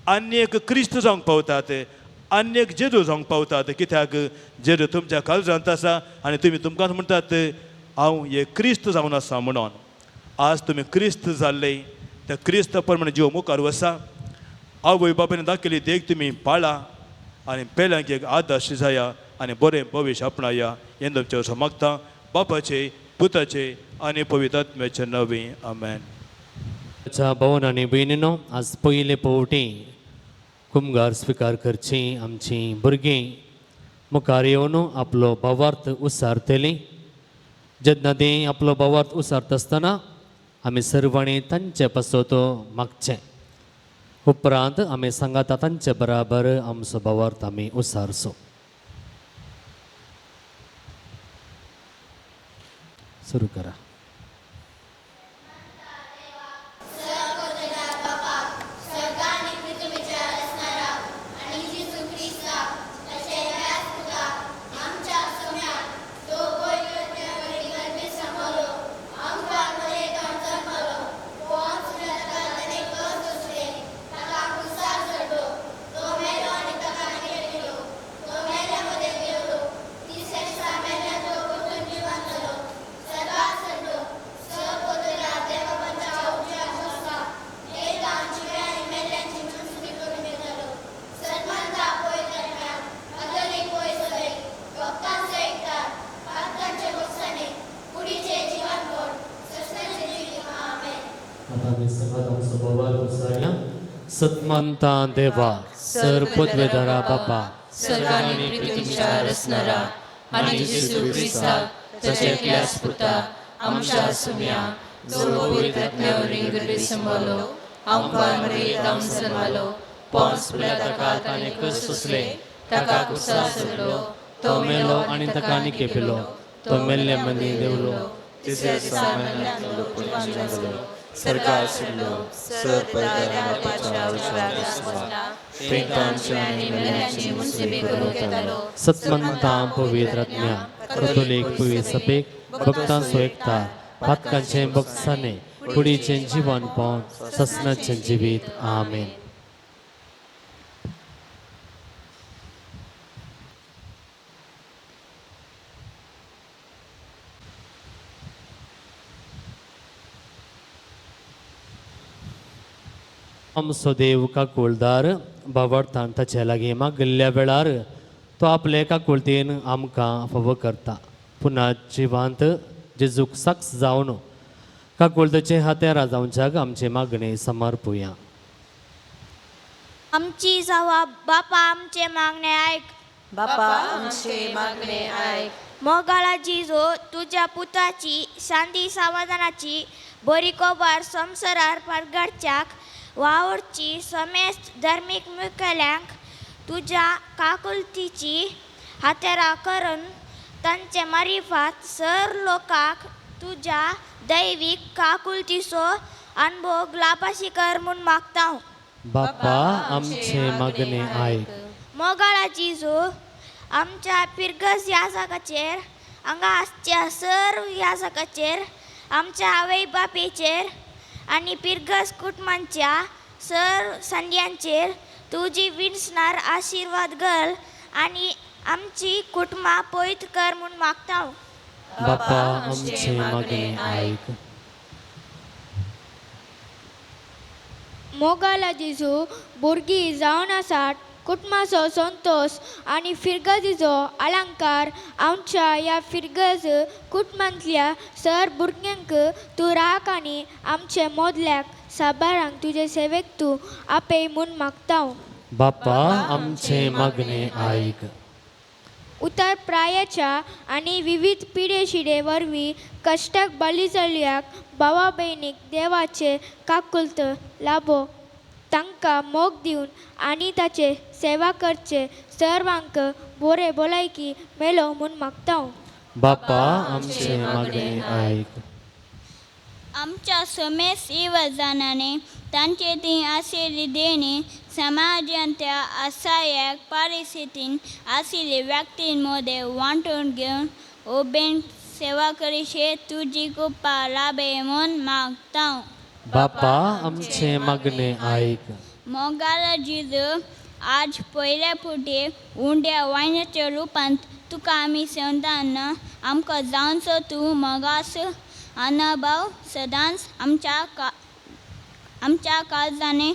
आनीक क्रिस्त जावंक पावतात आनीक जेजू जावंक पावतात कित्याक जेजू तुमच्या काळजांत आसा आनी तुमी तुमकांच म्हणटात हांव हे क्रिस्त जावन आसा म्हणून आज तुमी क्रिस्त जाल्ले त्या क्रिस्त प्रमाणे जीव मुखार वसा आवय बापायन दाखयली देख तुमी पाळा आनी पेल्यांक एक आदर्श जाया आनी बरें भविश्य आपणाया हें तुमचे वरसां मागता बापाचे पुताचे आनी पवित्र आत्म्याचे नवे आमेन. भावन आनी भयणीनो, आज पयले पावटी कुमगार स्विकार करची आमची भुरगीं मुखार येवन आपलो भावार्थ उसारतलीं. जेन्ना तीं आपलो भावार्थ उसारता आसतना आमी सर्वांनी तांचे पासत मागचें. उपरांत आमी सांगाता तांचे बराबर आमचो भावार्थ आमी उसारचो. सुरू करा. सत्मंता देवा सर पदवेदारा बापा सर्वांनी पृथ्वीच्या रचणारा आणि येशू ख्रिस्ता तसे एकल्याच पुता आमच्या सुम्या जो पवित्र आत्म्यावरील गर्भे संभालो आमकां मरेतां सन्मालो पोंस पिलाता काळात आनी कस सोंसले ताका कुसार चडलो तो मेलो आनी ताका निके पेलो तो मेल्ले मनी देवलो तिसऱ्या दिसा मेल्ल्यांतलो पुनवास जागलो सरकार शिरलो सर पवित्र बापाच्या उजव्याक बसला प्रेतांची आनी मेल्ल्यांची मुनसिबी करूं येतालो सत्मंता पवित्र आत्म्या कॅथोलिक पवित्र सभेक भक्तांचो एकता पातकांचे भक्तसाने कुडीचें जिवन पावन ससनाचें जिवीत आमेन. आमचो देव काकुळदार भावार्थान ताचे लागीं मागिल्ल्या वेळार तो आपले काकुळतेन आमकां फावो करता. पुना जिवांत जेजूक साक्ष जावन काकुळतेचे हात्यार जावच्याक आमचे मागणे समर्पुया. आमची जावा बापा आमचे मागणे आयक. बापा आमचे मागणे आयक. मोगाळा जिजो तुझ्या पुताची शांती समाधानाची बरी खबर संवसारार परगडच्याक वावरची समेस्त धर्मीक मुखेल्यांक तुझ्या काकुलतीची हातेरां करून तांचे मारिफात सर लोकांक तुझ्या दैवीक काकुलतीचो अनुभव लाभाशी कर म्हूण मागता. बापा आमचे मागणे आयक. मोगाळा जिजो आमच्या पिरगस याजकाचेर हांगा आसच्या सर्व याजकाचेर आमच्या आवय बापेचेर आनी पिरगस कुटुंबांच्या सर संद्यांचेर तुजी विणसणार आशिर्वाद घाल आनी आमची कुटुंबां पवित्र कर म्हूण मागता. बापा आमचे मागणे आयक. मोगाला जिजू भुरगीं जावन आसात कुटुंबाचो संतोष आनी फिरगजीचो अलंकार आमच्या ह्या फिरगज कुटुंबांतल्या सर भुरग्यांक तूं राख आनी आमचे मोदल्याक साबारांक तुजे सेवेक तूं आपय म्हूण मागता. बापा आमचे मागणे आयक. उतर प्रायाच्या आनी विविध पिढे शिडे वरवीं कश्टाक बळी चलयाक भावा भयणीक देवाचे काकुलत लाभो तांकां मोग दिवन आनी ताचे सेवा करचे सर्वांक बरे भलायकी मेलो म्हूण मागता. बापा आमचे मागणे आयक. आमच्या समेस्त इवजानाने तांचे ती आशिल्ली देणी समाजांतल्या असहाय्यक परिस्थितीन आशिल्ले व्यक्तींमध्ये वांटून घेवन उबेन सेवा करीशे तुजी कृपा लाभे म्हूण मागता. बापा आमचे मागणे आयक. मोगाला जिजू आज पयल्या फावटी उंड्या वायनाच्या रुपांत तुका आमी सेवताना आमकां जावचो तूं मोगास अनुभव सदांच आमच्या काळजाने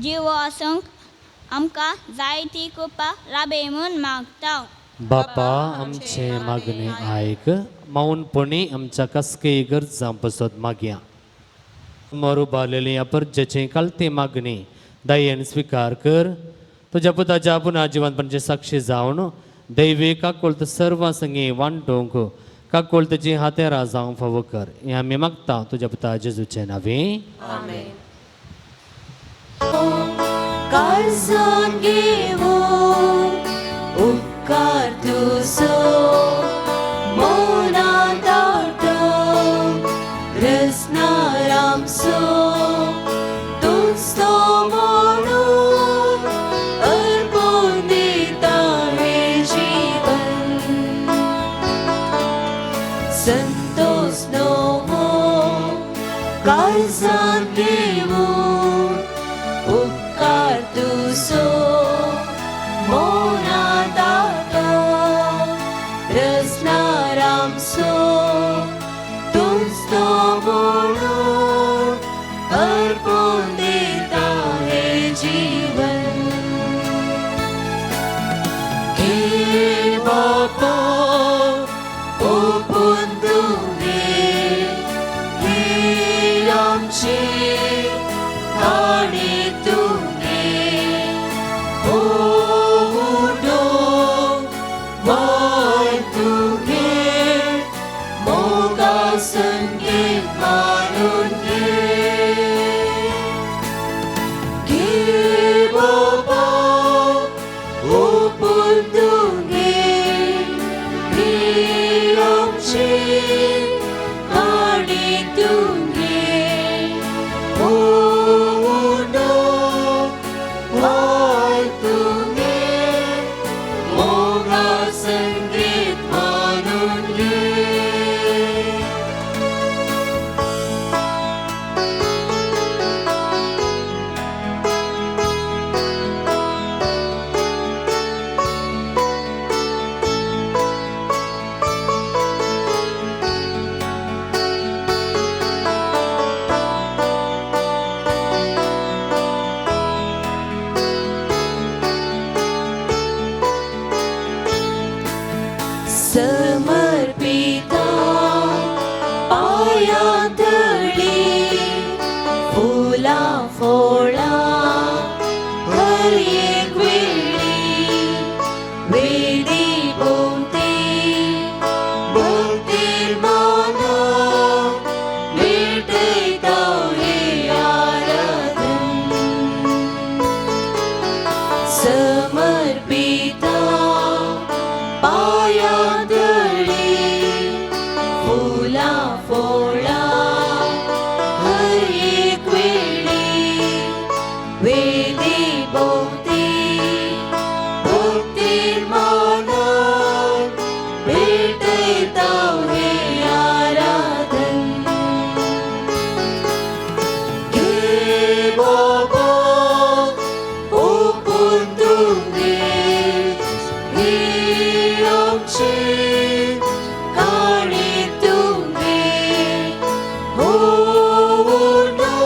जिवो आसूंक आमकां जायती कृपा लाभे म्हूण मागता. बापा आमचे मागणे ऐक मौनपणी आमच्या कसकेय गरजां पसत मागया मरू बालेली अपरजेचे कळते मागणी दयेन स्वीकार कर तुझ्या पुताच्या पुन्हा जिवंतपणाचे साक्षी जावन दैवी काकोळत सर्वां संगी वांटोवंक काकोळतेची हातेरां जावंक फावो कर हें आमी मागता तुझ्या पुता जेजूचे नांवे काळजान घेवून उपकार तुजो मौनांत दाटोवंक रचणार आमचो तूंच तो म्हणून अर्पून दिता हें जीवन संतोष नवो काळजान घेवून उपकार तुजो मौनांत दाटोवंक रचणार आमचो तूंच तो म्हणून अर्पून दिता हें जीवन घे बापा ओपून तुगे हे आमचे आनी तुगे ओडो वाय तुगे मोगा संगीत मानून घे बाबा ओपून तुगे हे आमचे आनी तुगे ओडो वाय तुगे मोगा संगीत मानून घे समर्पिता पायांतळी फुलां फोळां हर एक वेळी वेदी भोवती भक्तीर मानो भेटयता हें आराधन समर्पिता पायांतळी फुलां फोळां हर एक वेळी वेदी भोवती भक्तीर मानो भेटयता हें आराधन घे बाबा ओपून तुगे हे आमचे काणी तुगे ओडो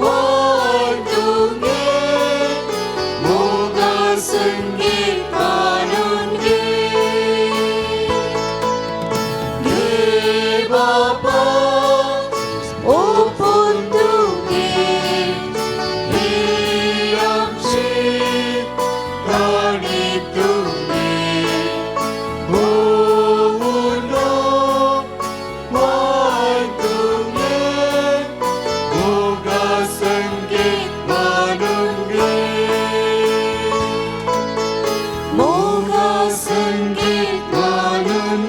वाय तुगे मोगा संगीत मानून घे बाबा ओपून तुगे हे आमचे काणी तुगे ओडो वाय तुगे मोगा संगीत मानून मोगा संगीत मानून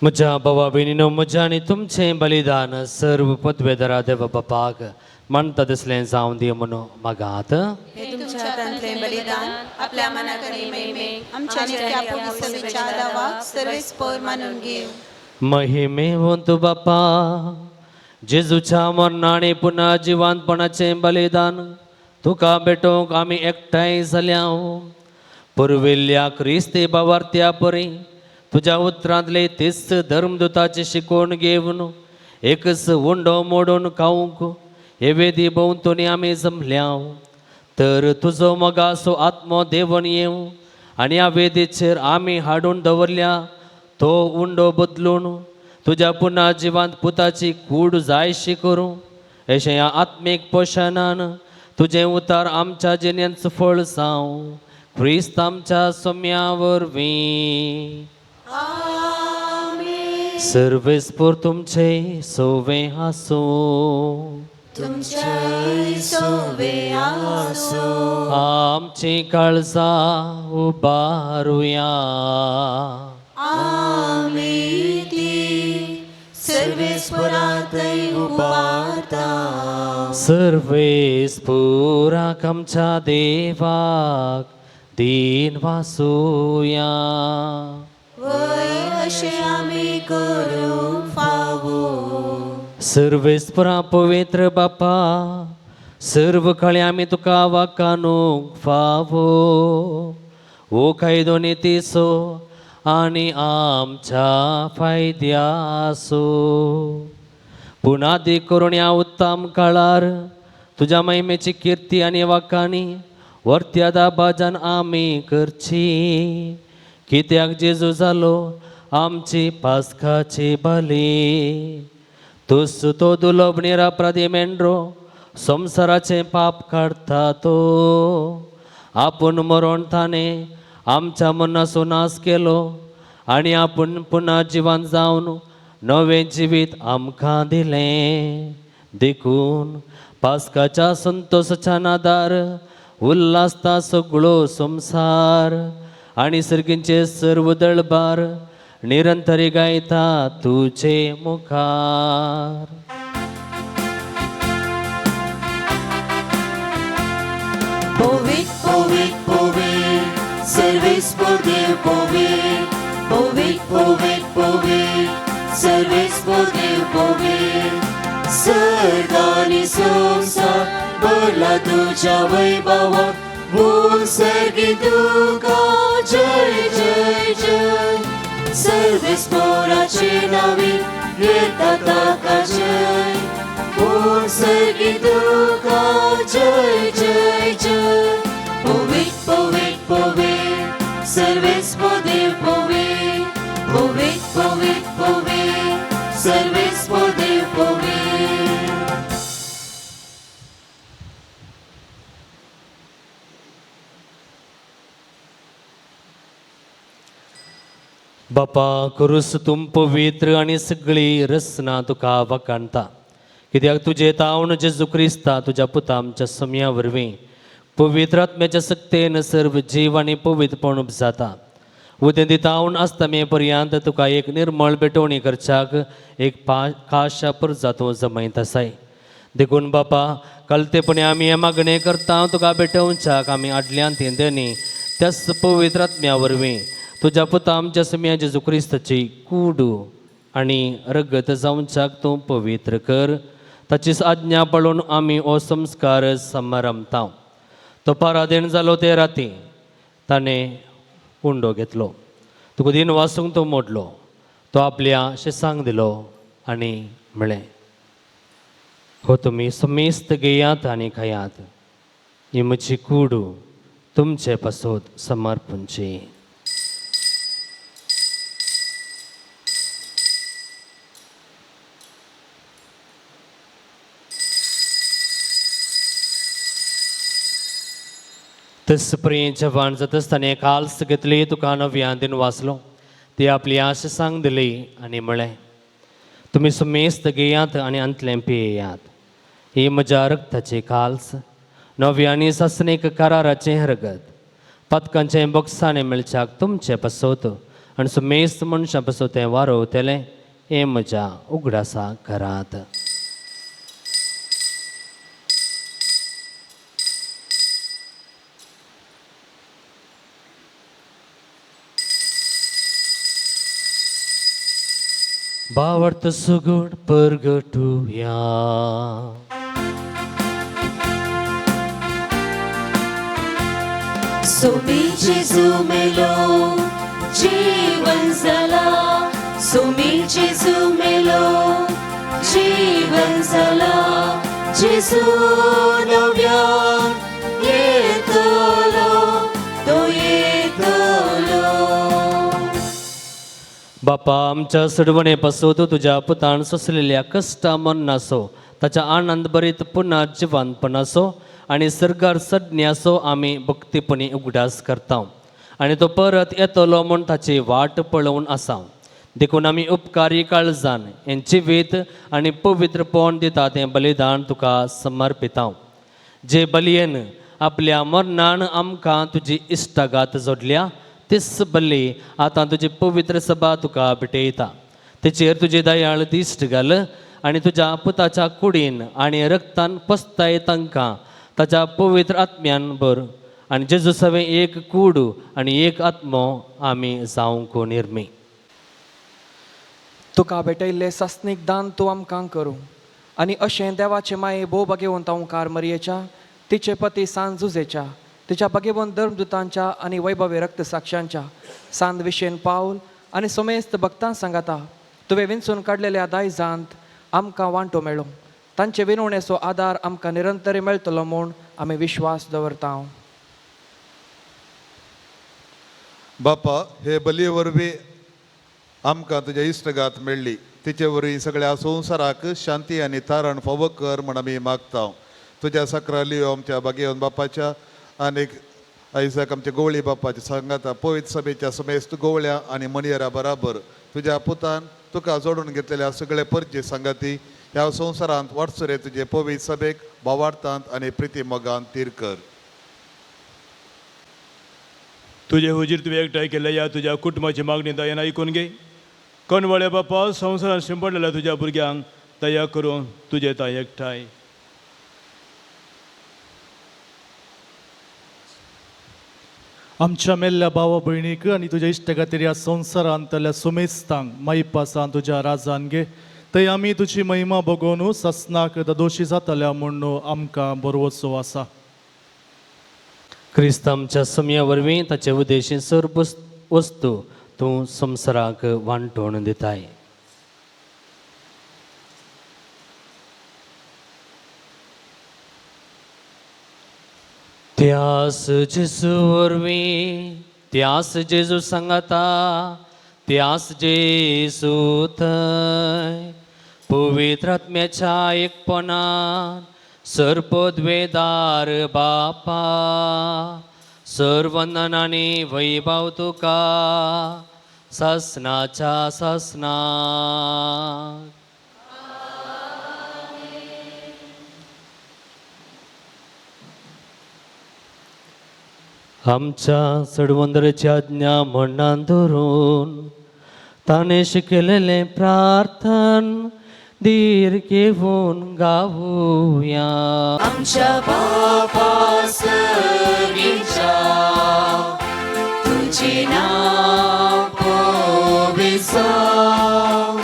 म्हज्या भावा भयणीनो, म्हजें आनी तुमचें बलिदान सर्व पदवेदरा देव बापाक म्हणटा तसलें जावं दी म्हणून मागात. हे तुमच्या हातांतले बलिदान आपल्या मनाकरी महिमेक आमच्या नित्यापुरी सवेच्या दावाक सर्वेस्पर मानून घेव. महिमेवंत बापा, जेजूच्या मरणा आनी पुन्हा जिवंतपणाचें बलिदान तुका भेटोवंक आमी एकठांय जाल्या. पुरविल्ल्या क्रिस्ती बावार्थ्या परी तुज्या उतरांतले तिस्त धर्मदुताची शिकवण घेवन एकच उंडो मोडून खावंक हे वेदी भोंवतणी आमी जमल्या. तर तुजो मोगासो आत्मो देवन येवं आनी ह्या वेदीचेर आमी हाडून दवरल्या तो उंडो बदलून तुज्या पुन्हा जिवंत पुताची कूड जायशी करूं. अशें ह्या आत्मीक पोशणान तुजें उतार आमच्या जिणेंच फळ जावं. ख्रिस्त आमच्या सोम्या वरवीं. सर्वेस्पर तुमचे सोवे आसूं. आमची काळजां उबारुया. सर्वेस्पुराक आमच्या देवाक दिन वासुया. सर्वेस्परा पवित्र बापा, सर्व काळी आमी तुका वाकानूक फावो. ओ कायदो नितीसो आनी आमच्या फायद्यासो. पुनादी करून ह्या उत्तम काळार तुज्या महिमेची कीर्ती आनी वाकानी वर्त्यादा बाजान आमी करची. कित्याक जेजू जालो आमची पास्काची बली. तुस तो दुर्लभ निरापराधी मेंढरो संसाराचे पाप काढता तो. आपूण मरण ताणे आमच्या मनाचो नाश केलो आनी आपूण पुन्हा जिवंत जावन नवें जिवीत आमकां दिलें. देखून पास्काच्या संतोशाच्या नादार उल्हासता सगळो संसार आनी सर्गींचे सर्व दळबार निरंतरी गायता तुझे मुखार. Povit, povit, povit, सर्वेस्पर देव povit. Povit, povit, povit, सर्वेस्पर देव povit. सर्ग आणि संसार भरला तुझ्या वैभवात. बोल सर्गी तुका जय जय जय. सर्वेस्पराचे नावे येता ताका जय. बोल सर्गी तुका जय जय जय. पोवीत पोवीत पोवीत, सर्वेस्पर देव पोवीत. पोवीत पोवीत पोवीत, सर्वेस्पर देव पोवीत. बापा, करूस तुम पवित्र आनी सगळी रसना तुका वकाणटा. कित्याक तुजे तावन जेजू क्रिस्ता तुज्या पुता आमच्या सम्या वरवीं पवित्र आत्म्याच्या सक्तेन सर्व जीव आनी पवित्रपण उपजाता. उदें दितावन आस्तमे पर्यंत तुका एक निर्मळ भेटवणी करच्याक एक खाशा परजातो जमयत आसाय. देखून बापा, कलतेपणी आमी हे मागणें करता तुका भेटोवच्याक आमी आदल्यान तेंद्यानी त्याच पवित्र आत्म्या वरवीं तुज्या पुता आमच्या सम्या जेजू क्रिस्ताची कूड आनी रगत जावच्याक तूं पवित्र कर. ताचीच आज्ञा पळोवन आमी हो संस्कार समारंभता. तो पराधीन जालो ते राती ताणें उंडो घेतलो. तुका दिन वासूंक तो मोडलो. तो आपल्या शिसांक दिलो आनी म्हळें, हो तुमी समेस्त घेयात आनी खायात. ही म्हजी कूड तुमचे पासत समर्पणची. तस प्रिय जवान जाताच ताणें काल्स घेतली. तुका नव्यान दिन वाचलो. ती आपली आशिसांक दिली आनी म्हळें, तुमी समेस्त घेयात आनी अंतलें पियेयात. ही म्हज्या रक्ताची काल्स, नव्यानी सासणेक कराराचें रगत. पदकांचें बॉक्सांनी मेळच्याक तुमचे पासत आनी सुमेस्त मनशां पासून तें वारोवतलें हें म्हज्या उगडासा घरांत. भावार्थ सुगूण परगटुया. सोमी जेजू मेलो जीवन जाला, सोमी जेजू मेलो जीवन जाला, जेजू नव्यान येतलो, तो येतलो. बापा, आमच्या सडवणे पासो तूं तुज्या पुतान सोंसलेल्या कश्टा मरणाचो, ताच्या आनंद भरीत पुन्हा जिवंतपणाचो आनी सरकार सडण्याचो आमी भक्तीपणी उगडास करता. आनी तो परत येतलो म्हूण ताची वाट पळोवन आसा. देखून आमी उपकारी काळजान हें जिवीत आनी पवित्रपण दिता तें बलिदान तुका समर्पिता. जे बलयेन आपल्या मरणान आमकां तुजी इश्टागात जोडल्या, तीच बली आतां तुजी पवित्र सभा तुका भेटयता. तेचेर तुजी दयाळ दिश्ट घाल आनी तुज्या पुताच्या कुडीन आनी रक्तान पसताय तांकां ताच्या पवित्र आत्म्यान भर. आनी जेजू सवे एक कूड आनी एक आत्मो आमी जावंक निर्मी. तुका भेटयल्लें सस्नीक दान तूं आमकां करूं आनी अशें देवाचे माये भोव भाग्यवंत ओंकार मरयेच्या, तिचे पती सांत जुजेच्या, तिच्या भाग्यवंत धर्मदुतांच्या आनी वैभवी रक्त साक्षांच्या सांत विशेन पावल आनी समेस्त भक्तां सांगाता तुवें विंचून काडलेल्या दायजांत आमकां वांटो मेळ्ळो. तांचे विनवणेचो आदार आमकां निरंतरी मेळटलो म्हूण आमी विश्वास दवरता. बापा, हे बलये वरवीं आमकां तुज्या इश्टगात मेळ्ळी, तिचे वरवीं सगळ्या संवसाराक शांती आनी तारण फावो कर म्हण आमी मागता. तुज्या सक्राली आमच्या भाग्यवंत बापाच्या आनीक आयजाक आमच्या गवळी बापाच्या सांगाता पवित्र सभेच्या समेस्त गोवळ्या आनी मणियरा बराबर तुज्या पुतान तुका जोडून घेतलेल्या सगळे परजे सांगाती ह्या संवसारांत वाटसरे तुजे पवित्र सभेक भावार्थांत आनी प्रिती मोगान तीर कर. तुझे हुजीर तुवें एकठांय केल्या या तुज्या कुटुंबाची मागणी दयान आयकून घे. कणवळे बापा, संवसारांत शिंपडलेल्या तुज्या भुरग्यांक दया करून तुजे ताय एकठांय. आमच्या मेल्ल्या भावा भयणीक आनी तुज्या इश्टगातीर ह्या संवसारांतल्या सुमेस्तांक माई पासान तुज्या राजान घे. थंय आमी तुजी महिमा बगोवन ससनाक दोशी जातल्या म्हूण आमकां बरोवचो आसा. क्रिस्त आमच्या समया वरवीं ताचे उदेशी सर्व वस्तू तूं संवसाराक वांटोवन दिताय. त्यास जेजू वरवीं, त्यास जेजू सांगाता, त्यास जेजू थंय पवित्र आत्म्याच्या एकपणान सर्पद्वेदार बापा, सर्वंदन आनी वैभव तुका ससनाच्या ससना. आमच्या सडवंदराची आज्ञा मनान धरून ताणें शिकयलेलें प्रार्थन धीर घेवन गावुया. आमच्या बापा सर्गीच्या, तुझे नाव पवित्र जावं,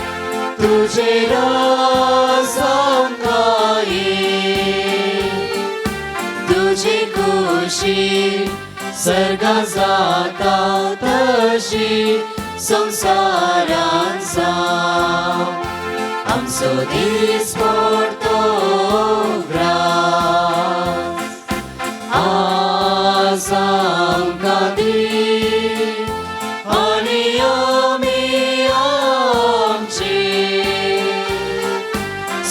तुझे राज आमकां ये, तुझी खुशी सर्गा जाता तशी संवसारांत जावं. आमचो दीस पडतो ग्रास आज आमकां दी आनी आमी आमचे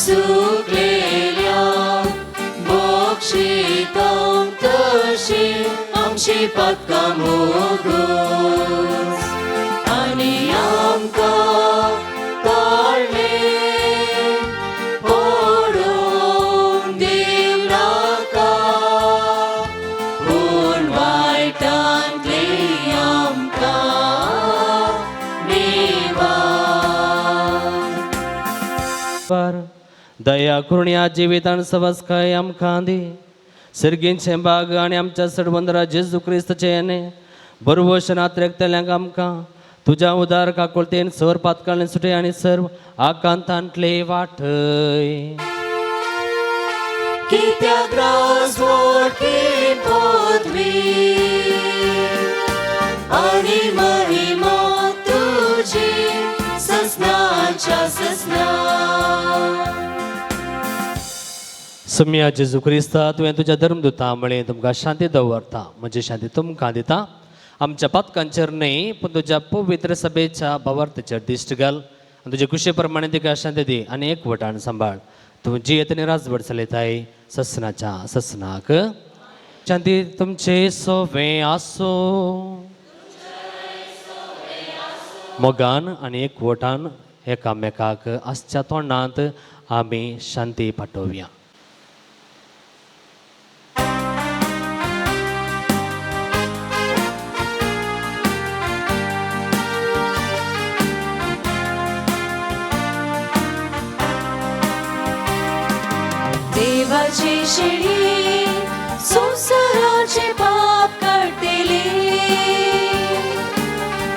सुकलेल्या बक्षितां तशी आमची पातकां मोगोस आनी आमकां ताळ्ळे पडोवंक दिवं नाका, पूण वायटांतली आमकां दया करून या जिवितान सवास काय आमकां दी सर्गींचे बाग आनी आमच्या सडबंदरा जेजू क्रिस्तचे येणे बरोवशन आत्रेकतल्यांक आमकां तुज्या उदार काकुळतेन सर पातकाळें सुटे आनी सर्व आकांतांतले वाटय. कित्याक राजवटी पदवी आनी महिमा तुजी ससनाच्या ससना. सम्या जेजू क्रिस्ता तुवें तुज्या धर्मदुता म्हळें तुमकां शांती दवरता म्हजी शांती तुमकां दिता. आमच्या पातकांचेर न्हय पूण तुज्या पवित्र सभेच्या भावार्थाचेर दिश्ट घाल आनी तुजे कुशे प्रमाणे तिका शांती दी आनी एकवटान सांबाळ. तूं जी येतनी राजभर चलयताय ससनाच्या ससनाक. शांती तुमचे सोवें आसो. मोगान आनी एकवटान एकामेकाक आसच्या तोंडांत आमी शांती पाठोवया. देवाची शिडी संसाराचे पाप काढतेली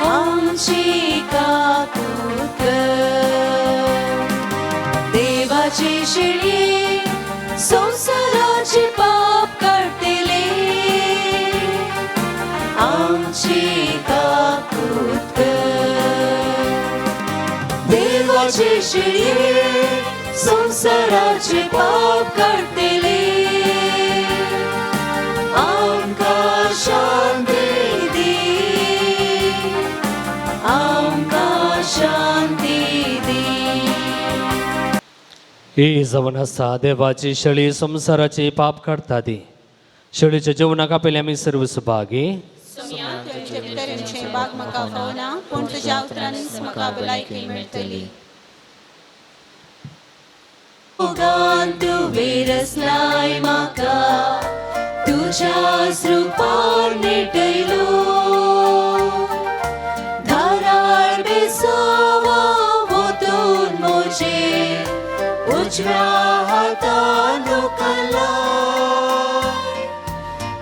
आमची काकूत. देवाची शिडी संसाराचे पाप काढतेली आमची काकूत. देवाची शिडी संसाराचे पाप काढतेली आमकां शांती दी आमकां शांती दी. ही जावन आसा देवाची शेळी संसाराची पाप काडटा ती. शेळीच्या जेवणाक आपले आमी सर्व सुभागी. तरेचे बाग म्हाका फावना पूण तुज्या उतरांनीच म्हाका भलायकी मेळटली. मोगान तुवें रचलाय म्हाका तुज्याच रूपान नेटयलो. धाराळ बेसावा वतून म्हजे उजव्या हातान धुकला.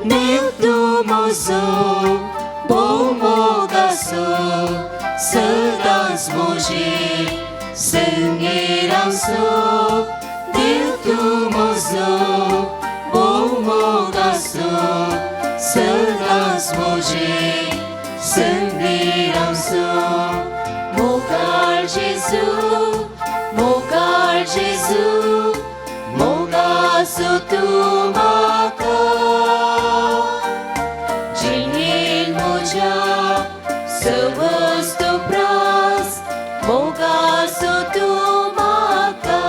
देव तूं म्हजो भोव मोगाचो सदांच म्हजे संगेर आसो. देव तूं म्हजो भोव मोगाचो सदांच म्हजे संगेर आसो. मोगाळ जेजू मोगाळ जेजू मोगाचो तूं म्हाका जिणेन म्हज्या सवस्त प्रास मोगाचो तूं म्हाका.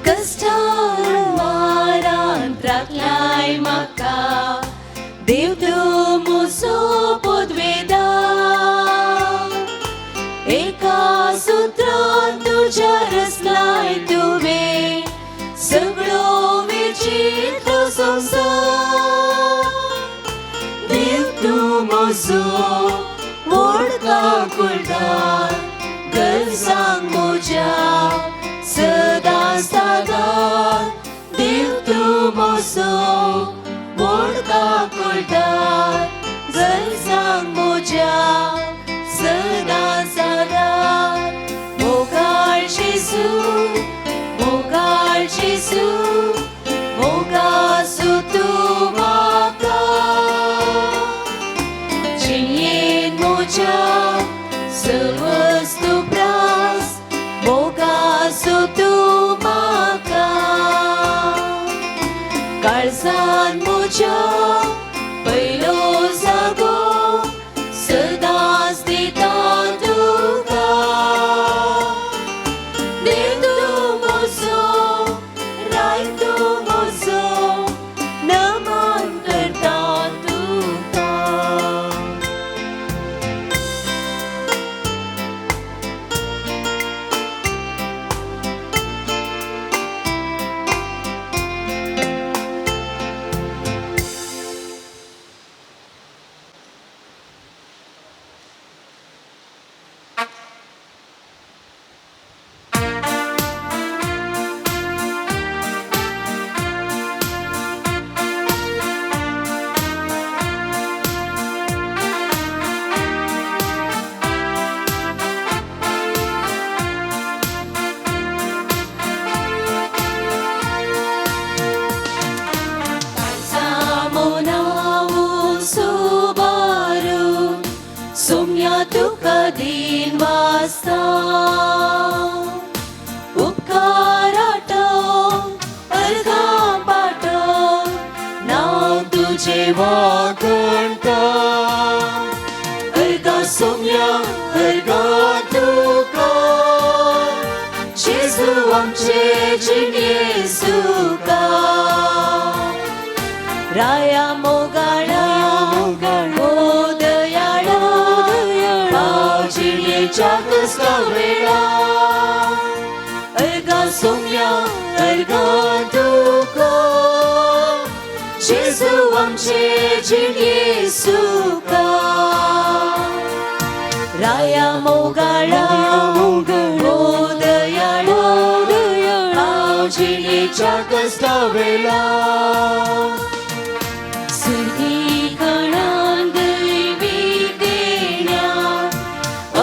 कष्टान मारान प्रार्थनाय म्हाका देव तूं म्हजो पदवेदार. एका सुत्रान तुज्या रचलाय तुवें सगळो विचित्र संसार. देव तूं म्हजो व्हड काकुळदार गरजांक म्हज्या सदांच तागार. देव तूं म्हजो व्हड काकुळदार गरजांक म्हज्या सदांच तागार. मोगाळ जेजू मोगाळ जेजू मोगाचो तूं म्हाका जिणेन म्हज्या सवस्त प्रास मोगाचो तूं म्हाका. काळजान म्हज्या पयलो जागो सदांच देवा घंटा अर्गा सोम्या अर्गा तुका जेजू आमचे जिनेसू का राया मोगाळा दयाळा जिणेच्या कष्टा वेळा अर्गा सोम्या अर्गा तुका जेजू आमचे जिनेसू का राया मोगाळा दयाळा जिणेच्या कष्टा वेळा सुधी कणान दैवी देण्या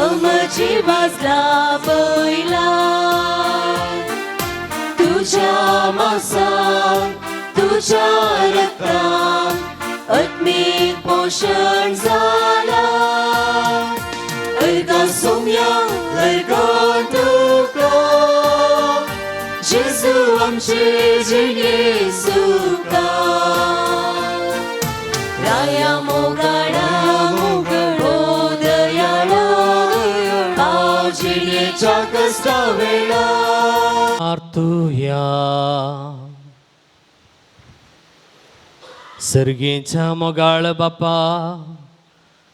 अमची वाजला बैला तुझ्या मांसान तुझ्या रक्तान आत्मीक पोषण जाला अर्गा सोम्या अर्गा तुका जेजू आमचे जिनेसू का राया मोगाळा दयाळा जिणेच्या कष्टा वेळा आर्तुया सर्गेच्या मोगाळ बापा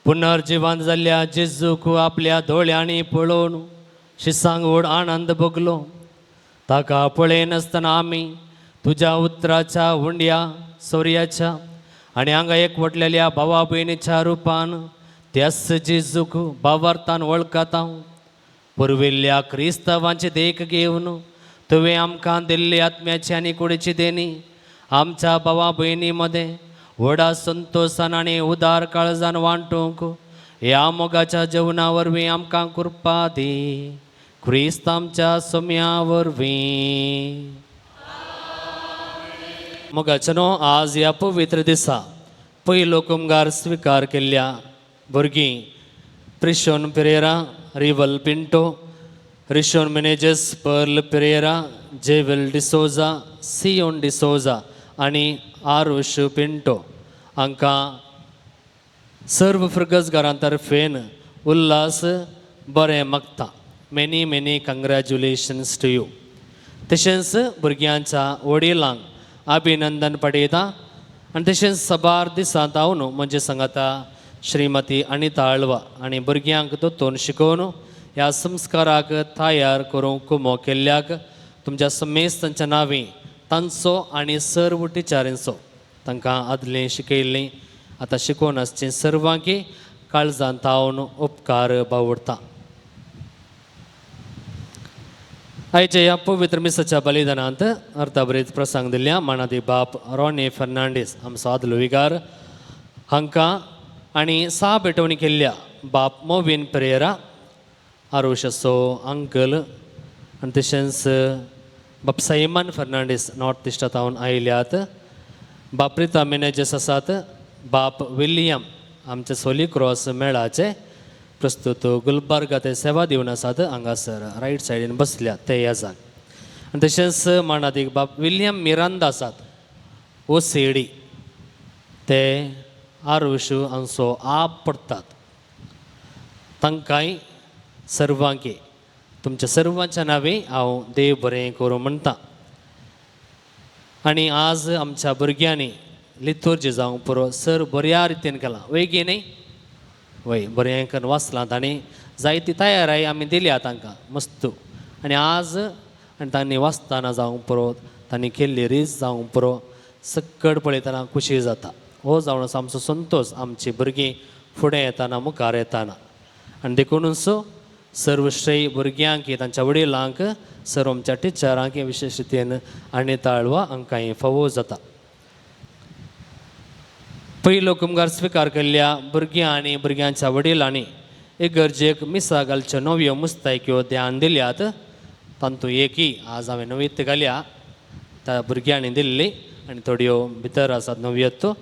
पुनर्जिवन जाल्ल्या जेजूक आपल्या दोळ्यांनी पळोवन शिसांगोड आनंद भोगलो ताका पळयनासतना आमी तुझ्या उतराच्या हुंड्या सोर्याच्या आनी हांगा एकवटलेल्या भावा भयणीच्या रुपान त्याच जेजूक भावार्थान वळखता हांव पुर्विल्ल्या क्रिस्तवांचे देख घेवन तुवें आमकां दिल्ली आत्म्याची आनी कुडीची देणी आमच्या भावा भयणी मदें व्हडा संतोषान आनी उदार काळजान वांटूंक ह्या मोगाच्या जेवणा वरवीं आमकां कृपा दी क्रिस्त आमच्या सोम्या वरवीं मोगाच्या न्हू आज ह्या पवित्र दिसा पयलो कुमगार स्विकार केल्ल्या भुरगीं प्रिशोन पेरेरा रिवल पिंटो रिशोन मेनेजेस पर्ल पेरेरा जेवेल डिसोजा सियोन डिसोजा आनी आरुष पिंटो हांकां सर्व फुर्गसगारांतर्फेन उल्हास बरें मागता many many congratulations to you तशेंच भुरग्यांच्या वडिलांक अभिनंदन पडयता आनी तशेंच सबार दिसांत हांव न्हू म्हणजे सांगाता श्रीमती अनिता आळवा आनी भुरग्यांक दोतोन शिकोवन ह्या संस्काराक तयार करूंक कुमो केल्ल्याक तुमच्या समेस्तांच्या नांवी तांचो आनी सर्व टिचरींचो तांकां आदलें शिकयल्लीं आतां शिकोवन आसचीं सर्वांकी काळजांत हांव उपकार बावडटा आयच्या ह्या पवित्र मिसाच्या बलिदानांत अर्थाबरीत प्रसंग दिल्ल्या मानादी बाप रॉनी फर्नांडीस आमचो आदलो विगार हांकां आनी 6 भेटवणी केल्ल्या बाप मोविन पेरेरा आरुशाचो अंकल आनी तशेंच बाप सैमन फर्नांडीस नॉर्थ इस्टांतावन आयल्यात बाप प्रिता मॅनेजर्स आसात बाप विलियम आमचे सोली क्रॉस मेळाचे प्रस्तुत गुलबर्गा ते सेवा दिवन आसात हांगासर रायट सायडीन बसल्यात ते ह्या जाग आनी तशेंच मांडादीक बाप विलियम मिरांदा आसात ओ सेडी ते आरुशू हांचो आप पडटात तांकांय सर्वांकी तुमच्या सर्वांच्या नांवे हांव देव बरें करूं म्हणटा आनी आज आमच्या भुरग्यांनी लिथोर्जी जावंक पुरो सर बऱ्या रितीन केला वेगीन न्ही वय बरें करून वाचलां आनी जायती तयाराय आमी दिल्या तांकां मस्त आनी आज आनी तांणी वाचतना जावंक पुरो तांणी केल्ली रीस जावंक पुरो सक्कड पळयतना खुशी जाता हो जावन आसा आमचो संतोश आमची भुरगीं फुडें येताना मुखार येताना आनी देखूनच सर्वश्रेय भुरग्यांक तांच्या वडिलांक सर्व आमच्या टिचरांक विशेश रितीन आनी ताळवा हांकांय फावो जाता पयलो कुमगार स्विकार केल्ल्या भुरग्यां आनी भुरग्यांच्या वडिलांनी इगर्जेक मिसा घालच्यो नव्यो मुस्तायक्यो ध्यान दिल्यात तातूंत एकय आज हांवें नवीत घाल्या त्या भुरग्यांनी दिल्ली आनी थोड्यो भितर आसात नव्यो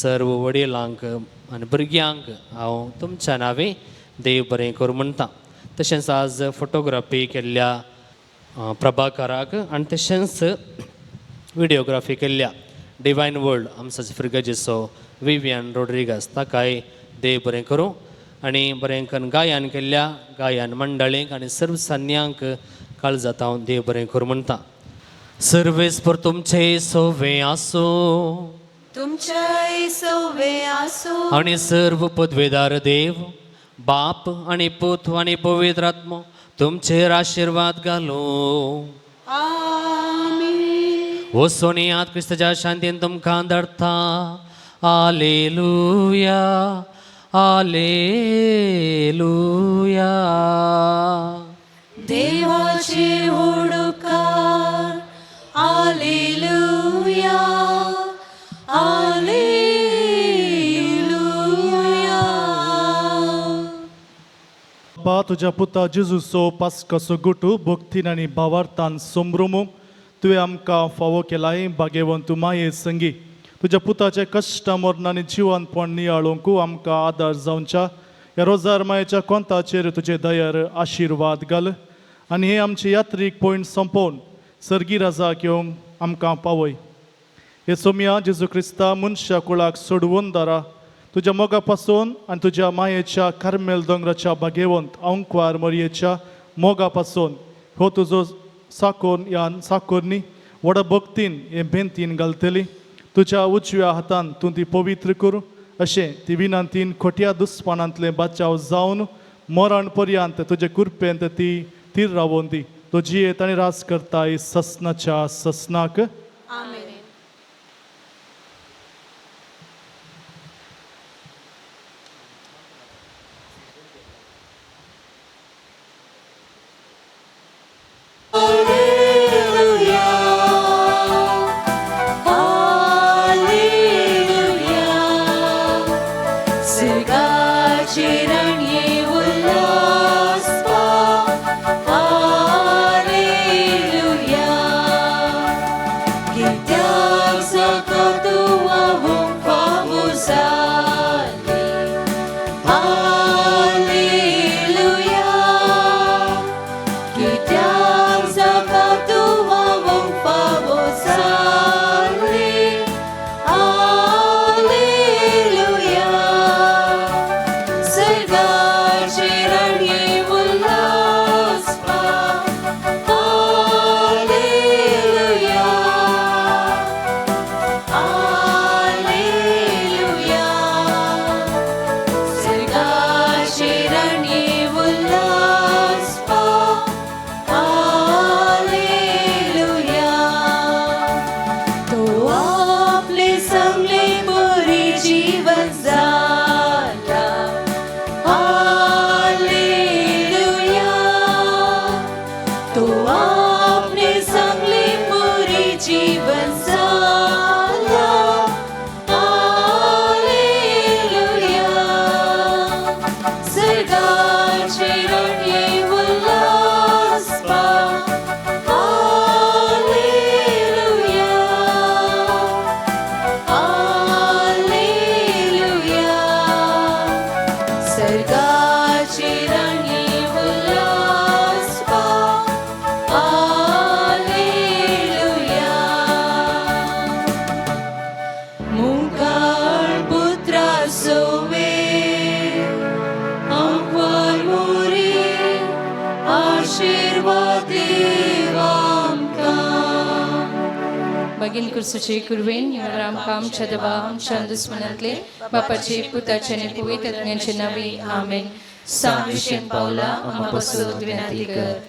सर्व वडिलांक आनी भुरग्यांक हांव तुमच्या नांवे देव बरें करूं म्हणटा तशेंच आज फोटोग्राफी केल्ल्या प्रभाकराक आनी तशेंच विडियोग्राफी केल्ल्या डिवायन वर्ल्ड आमचो फिरगजेचो विवियन रोड्रिगस ताकाय देव बरें करूं आनी बरें करून गायन केल्ल्या गायन मंडळींक आनी सर्व सान्यांक काळजात हांव देव बरें करूं म्हणटा. सर्वेस पर तुमचे सोवे आसूं तुमचे सोवे आसूं आनी सर्व पदवेदार देव बाप आनी पुत आनी पवित्र आत्मो तुमचेर आशिर्वाद घालूं. आमीन. वचून यात क्रिस्ताच्या शांतीन तुमकां धाडटा. Hallelujah hallelujah. देवाचे हुडुकार हालेलुया हालेलुया. बाबा तुज्या पुता जेजूचो पास्काचो गुटू भक्तीन आनी भावार्थान समरुमूंक तुवें आमकां फावो केलाय. भाग्यवन तूं माये संगी तुज्या पुताचे कश्ट मरणांनी जिवनपण नियाळोवंकू आमकां आदार जावच्या. ह्या रोजार मायेच्या कोंताचेर तुजे दयार आशिर्वाद घाल आनी हे आमचे यात्रीक पॉयंट संपोवन सर्गी राजाक येवंक आमकां पावय. हे सोम्या जेजू क्रिस्ता मनशा कुळाक सोडवून दारा तुज्या मोगा पासून आनी तुज्या मायेच्या कार्मेल दोंगराच्या भाग्यवंत अंकवार मरयेच्या मोगा पासून हो तुजो साकोरनी व्हडा भक्तीन हे भिंतीन घालतली. तुज्या उजव्या हातान तूं ती पवित्र करूं अशें ती विनंतीन खोट्या दुस्पणांतले बचाव जावन मरण पर्यंत तुजे कृपेंत ती तीर रावोवन दी. तो जियेत आनी रास करताय ससनाच्या ससनाक. आमीन. बेगीन कुर्सुचे कुरवेन निवराम काम छदवा आमच्या दुश्मनांतले बापाचे पुताचे आणि पवित्र आत्म्याचे नावे आमेन. सांविशन पावला आम्हा पासून विनंती कर.